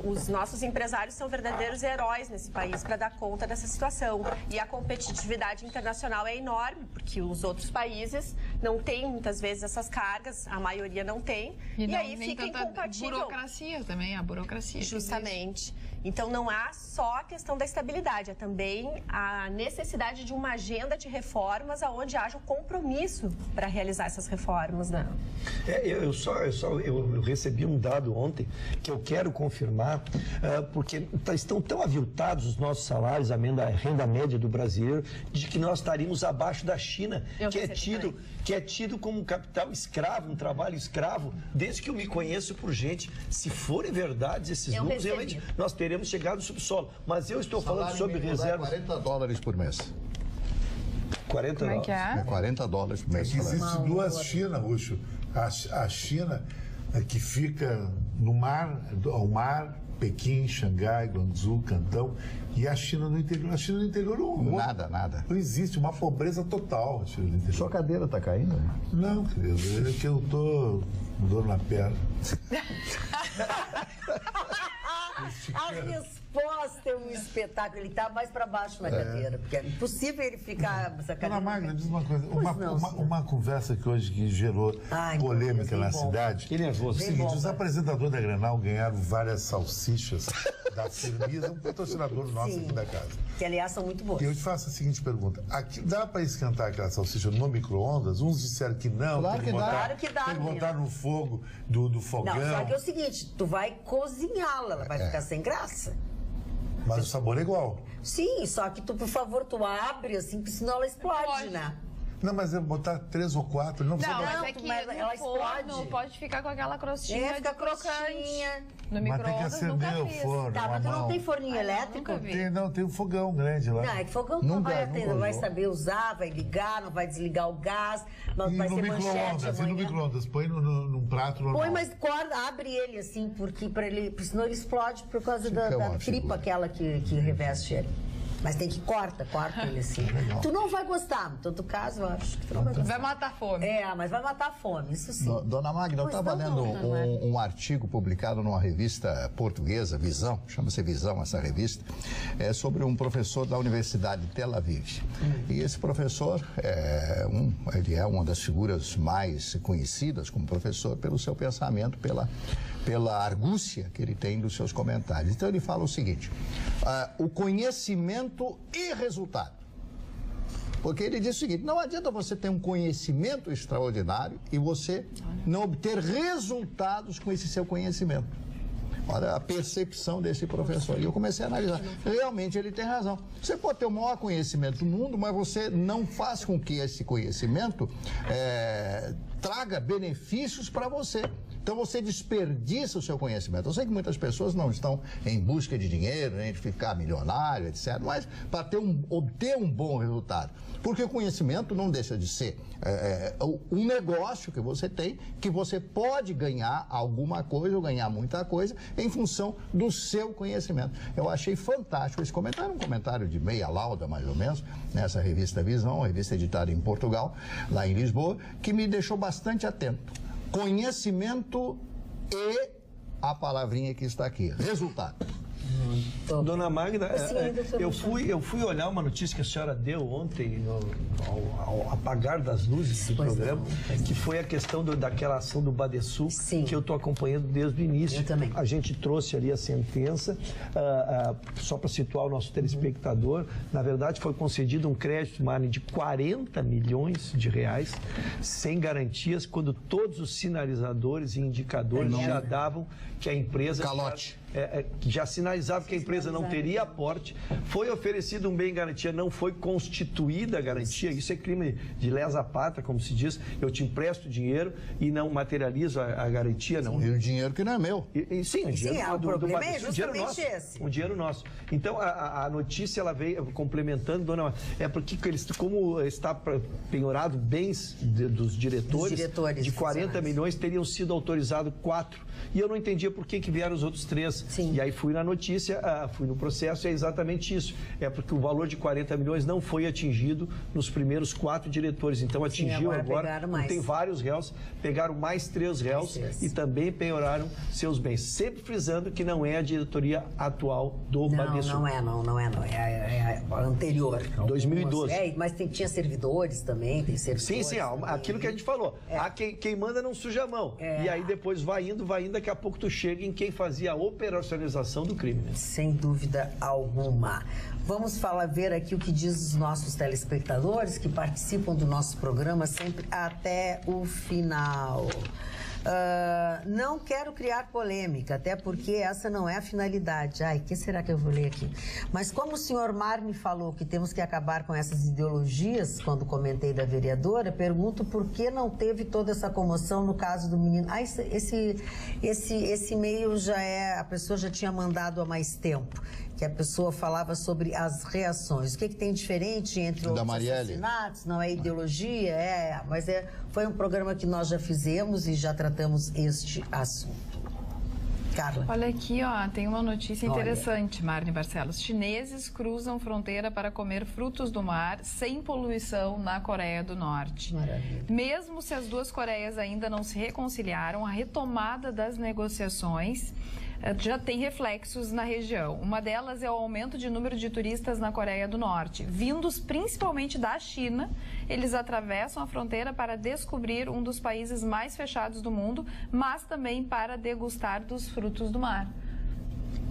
Os nossos empresários são verdadeiros heróis nesse país para dar conta dessa situação. E a competitividade internacional é enorme, porque os outros países não têm muitas vezes essas cargas, a maioria não tem, e aí fica incompatível. Burocracia também, a burocracia. Justamente. Então não há só a questão da estabilidade, é também a necessidade de uma agenda de reformas aonde haja o compromisso para realizar essas reformas, né? Eu recebi um dado ontem que eu quero confirmar, porque estão tão aviltados os nossos salários, a renda média do brasileiro, de que nós estaríamos abaixo da China, que é tido como um capital escravo, um trabalho escravo, desde que eu me conheço por gente. Se forem verdades esses números, realmente nós teremos chegado no subsolo. Mas eu estou falando sobre reservas. $40 por mês. 40 Como é que é? 40 dólares por mês. Existem duas Chinas, Ruxo. A China que fica no mar, ao mar, Pequim, Xangai, Guangzhou, Cantão, e a China no interior. A China no interior nada. Não existe, uma pobreza total. A China no interior. Sua cadeira está caindo? Né? Não, querido, é que eu tô com dor na perna. A resposta é um espetáculo. Ele está mais para baixo na cadeira, porque é impossível ele ficar essa cadeira. Dona Magna, diz uma coisa. Uma conversa que hoje gerou polêmica na cidade. Que nervoso. É o seguinte, os apresentadores da Grenal ganharam várias salsichas da Firmeza, um patrocinador nosso aqui da casa. Que, aliás, são muito boas. E eu te faço a seguinte pergunta. Dá para esquentar aquela salsicha no micro-ondas? Uns disseram que não. Claro que dá. Claro que dá. Tem que botar no fogo do fogão. Não, só que é o seguinte, tu vai cozinhá-la, ela vai ficar sem graça. Mas o sabor é igual. Sim, só que tu, por favor, tu abre assim, porque senão ela explode, né? Não, mas eu botar 3 ou 4, não precisa. Não, mas é que ela no forno explode. pode ficar com aquela crostinha Fica de crocante. crocante. No Mas tem que micro-ondas nunca acender o fiz. forno. Tá, mas tu não tem forninho elétrico? nunca vi. Tem um fogão grande lá. Não, é que fogão tu não Nunca, vai nunca atender, não vai usou. saber usar, vai ligar, não vai desligar o gás, não E vai no ser manchete micro-ondas, amanhã. põe num prato normal. Põe, mas abre ele assim, porque senão ele explode por causa da uma tripa figura. aquela que reveste ele. Mas tem que corta ele assim. Tu não vai gostar, no todo caso, eu acho que tu não vai gostar. Vai matar a fome. Mas vai matar a fome, isso sim. Dona Magna, eu Pois estava não, lendo não é? um artigo publicado numa revista portuguesa, Visão, chama-se Visão essa revista, sobre um professor da Universidade de Tel Aviv. E esse professor, ele é uma das figuras mais conhecidas como professor pelo seu pensamento, pela argúcia que ele tem dos seus comentários. Então ele fala o seguinte, o conhecimento e resultado. Porque ele diz o seguinte, não adianta você ter um conhecimento extraordinário e você não obter resultados com esse seu conhecimento. Olha a percepção desse professor. E eu comecei a analisar. Realmente ele tem razão. Você pode ter o maior conhecimento do mundo, mas você não faz com que esse conhecimento traga benefícios para você. Então você desperdiça o seu conhecimento. Eu sei que muitas pessoas não estão em busca de dinheiro, nem de ficar milionário, etc. Mas para obter um bom resultado. Porque o conhecimento não deixa de ser um negócio que você tem, que você pode ganhar alguma coisa ou ganhar muita coisa em função do seu conhecimento. Eu achei fantástico esse comentário, um comentário de meia lauda, mais ou menos, nessa revista Visão, uma revista editada em Portugal, lá em Lisboa, que me deixou bastante atento. Conhecimento e a palavrinha que está aqui, resultado. Dona Magda, Sim, eu fui olhar uma notícia que a senhora deu ontem, ao apagar das luzes do programa, que foi a questão daquela ação do Badesul, que eu estou acompanhando desde o início. Eu também. A gente trouxe ali a sentença, só para situar o nosso telespectador, na verdade foi concedido um crédito, Marne, de 40 milhões de reais, sem garantias, quando todos os sinalizadores e indicadores já davam que a empresa... Calote. Já sinalizava que a empresa não teria aporte, foi oferecido um bem garantia, não foi constituída a garantia, isso é crime de lesa pátria, como se diz, eu te empresto dinheiro e não materializo a garantia, não. E o dinheiro que não é meu. Sim, o dinheiro o problema é justamente esse. Um dinheiro nosso. Então, a notícia, ela veio complementando, dona, porque eles, como está penhorado bens dos diretores de 40 milhões, teriam sido autorizados 4. E eu não entendia por que vieram os outros 3. Sim. E aí fui na notícia, fui no processo, e é exatamente isso. É porque o valor de 40 milhões não foi atingido nos primeiros 4 diretores. Então atingiu agora tem vários réus, pegaram mais 3 réus e também penhoraram seus bens. Sempre frisando que não é a diretoria atual do Badesul. Não é. É a anterior. 2012. Mas tinha servidores também, tem servidores. Sim, aquilo que a gente falou. Quem manda não suja a mão. E aí depois vai indo, daqui a pouco tu chega em quem fazia a operacionalização do crime. Né? Sem dúvida alguma. Vamos ver aqui o que diz os nossos telespectadores que participam do nosso programa sempre até o final. Não quero criar polêmica, até porque essa não é a finalidade. O que será que eu vou ler aqui? Mas como o senhor Marne falou que temos que acabar com essas ideologias, quando comentei da vereadora, pergunto por que não teve toda essa comoção no caso do menino. Esse e-mail a pessoa já tinha mandado há mais tempo, que a pessoa falava sobre as reações. O que tem diferente entre os assassinatos? Não é ideologia? Mas foi um programa que nós já fizemos e já tratamos este assunto. Carla. Olha aqui, tem uma notícia interessante, Marne Barcelos. Chineses cruzam fronteira para comer frutos do mar sem poluição na Coreia do Norte. Maravilha. Mesmo se as duas Coreias ainda não se reconciliaram, a retomada das negociações já tem reflexos na região. Uma delas é o aumento de número de turistas na Coreia do Norte, vindos principalmente da China. Eles atravessam a fronteira para descobrir um dos países mais fechados do mundo, mas também para degustar dos frutos do mar.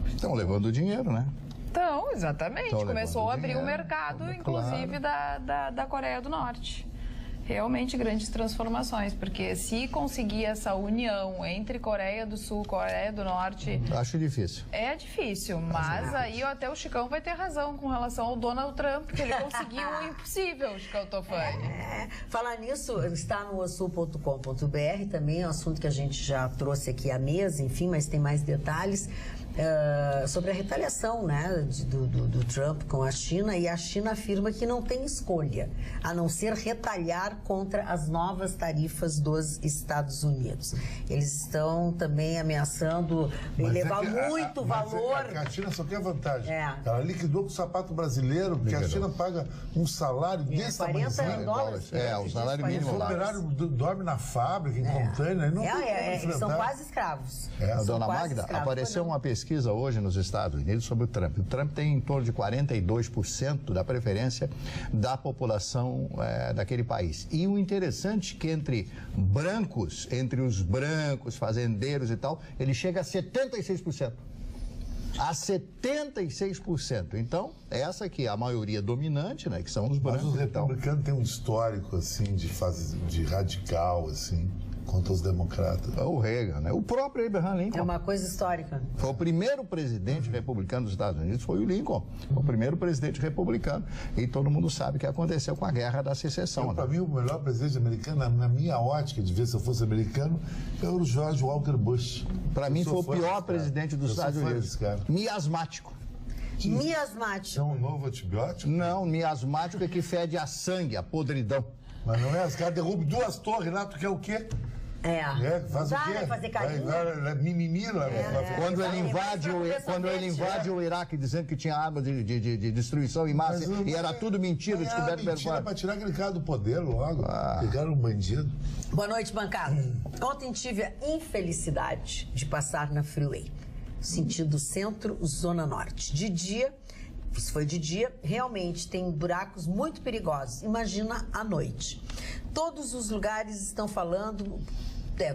Estão levando dinheiro, né? Então, exatamente. Começou a abrir o mercado, inclusive, da Coreia do Norte. Realmente grandes transformações, porque se conseguir essa união entre Coreia do Sul e Coreia do Norte... Acho difícil. É difícil, mas aí até o Chicão vai ter razão com relação ao Donald Trump, que ele conseguiu o impossível, Chicão Tofani. Falar nisso, está no osul.com.br, também é um assunto que a gente já trouxe aqui à mesa, enfim, mas tem mais detalhes. Sobre a retaliação, né, do Trump com a China, e a China afirma que não tem escolha a não ser retalhar contra as novas tarifas dos Estados Unidos. Eles estão também ameaçando elevar muito o valor. A China só quer vantagem. Ela liquidou com o sapato brasileiro, porque a China paga um salário desse tamanho. $40. O salário mínimo. O operário dorme na fábrica, em container. Eles são quase escravos. Dona Magda, apareceu uma pesquisa hoje nos Estados Unidos sobre o Trump. O Trump tem em torno de 42% da preferência da população daquele país. E o interessante é que entre os brancos, fazendeiros e tal, ele chega a 76%. A 76%. Então, essa aqui é a maioria dominante, né? Que são os brancos. Mas os republicanos têm um histórico, assim, de radical, assim, contra os democratas. O Reagan, né? O próprio Abraham Lincoln. É uma coisa histórica. Foi o primeiro presidente republicano dos Estados Unidos, foi o Lincoln. Foi o primeiro presidente republicano. E todo mundo sabe o que aconteceu com a Guerra da Secessão. Para mim, o melhor presidente americano, na minha ótica, de ver se eu fosse americano, é o George Walker Bush. Para mim, foi o pior presidente dos Estados Unidos. Miasmático. Miasmático. É um novo antibiótico? Não, miasmático é que fede a sangue, a podridão. Mas não é? Os caras derrubam 2 torres lá, tu quer o quê? Faz o quê? Vai fazer carinho. Mimimi. Quando ele invade o Iraque dizendo que tinha armas de destruição em massa e era tudo mentira, descoberto pelo mentira para tirar aquele cara do poder logo. Pegaram um bandido. Boa noite, bancada. Ontem tive a infelicidade de passar na Freeway. sentido centro, zona norte. De dia, isso foi de dia, realmente tem buracos muito perigosos. Imagina à noite. Todos os lugares estão falando...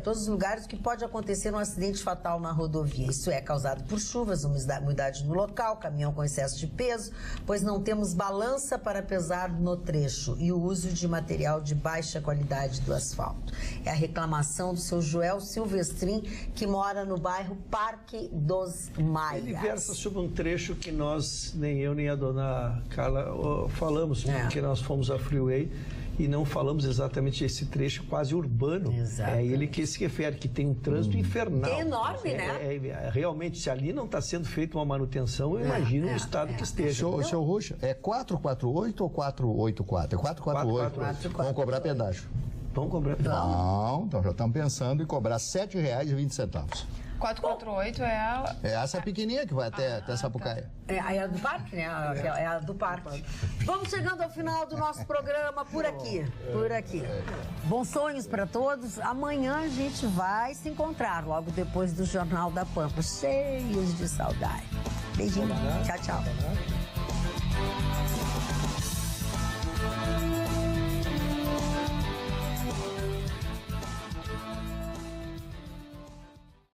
todos os lugares que pode acontecer um acidente fatal na rodovia. Isso é causado por chuvas, umidade no local, caminhão com excesso de peso, pois não temos balança para pesar no trecho e o uso de material de baixa qualidade do asfalto. É a reclamação do seu Joel Silvestrin, que mora no bairro Parque dos Maias. Ele versa sobre um trecho que nós, nem eu nem a dona Carla, falamos, porque nós fomos à Freeway e não falamos exatamente desse trecho quase urbano. Exato. É ele que se refere, que tem um trânsito infernal. É enorme, né? Realmente, se ali não está sendo feita uma manutenção, eu imagino o estado que esteja. Seu Ruxa, é 448 ou 484? É 448. Vão cobrar pedágio. Vão cobrar pedágio. Não, então já estamos pensando em cobrar R$ 7,20. 448 é a... É essa pequenininha que vai até Sapucaia. É a do parque, né? É a do parque. Vamos chegando ao final do nosso programa por aqui. Bons sonhos para todos. Amanhã a gente vai se encontrar logo depois do Jornal da Pampa, cheios de saudade. Beijinho. Tchau, tchau.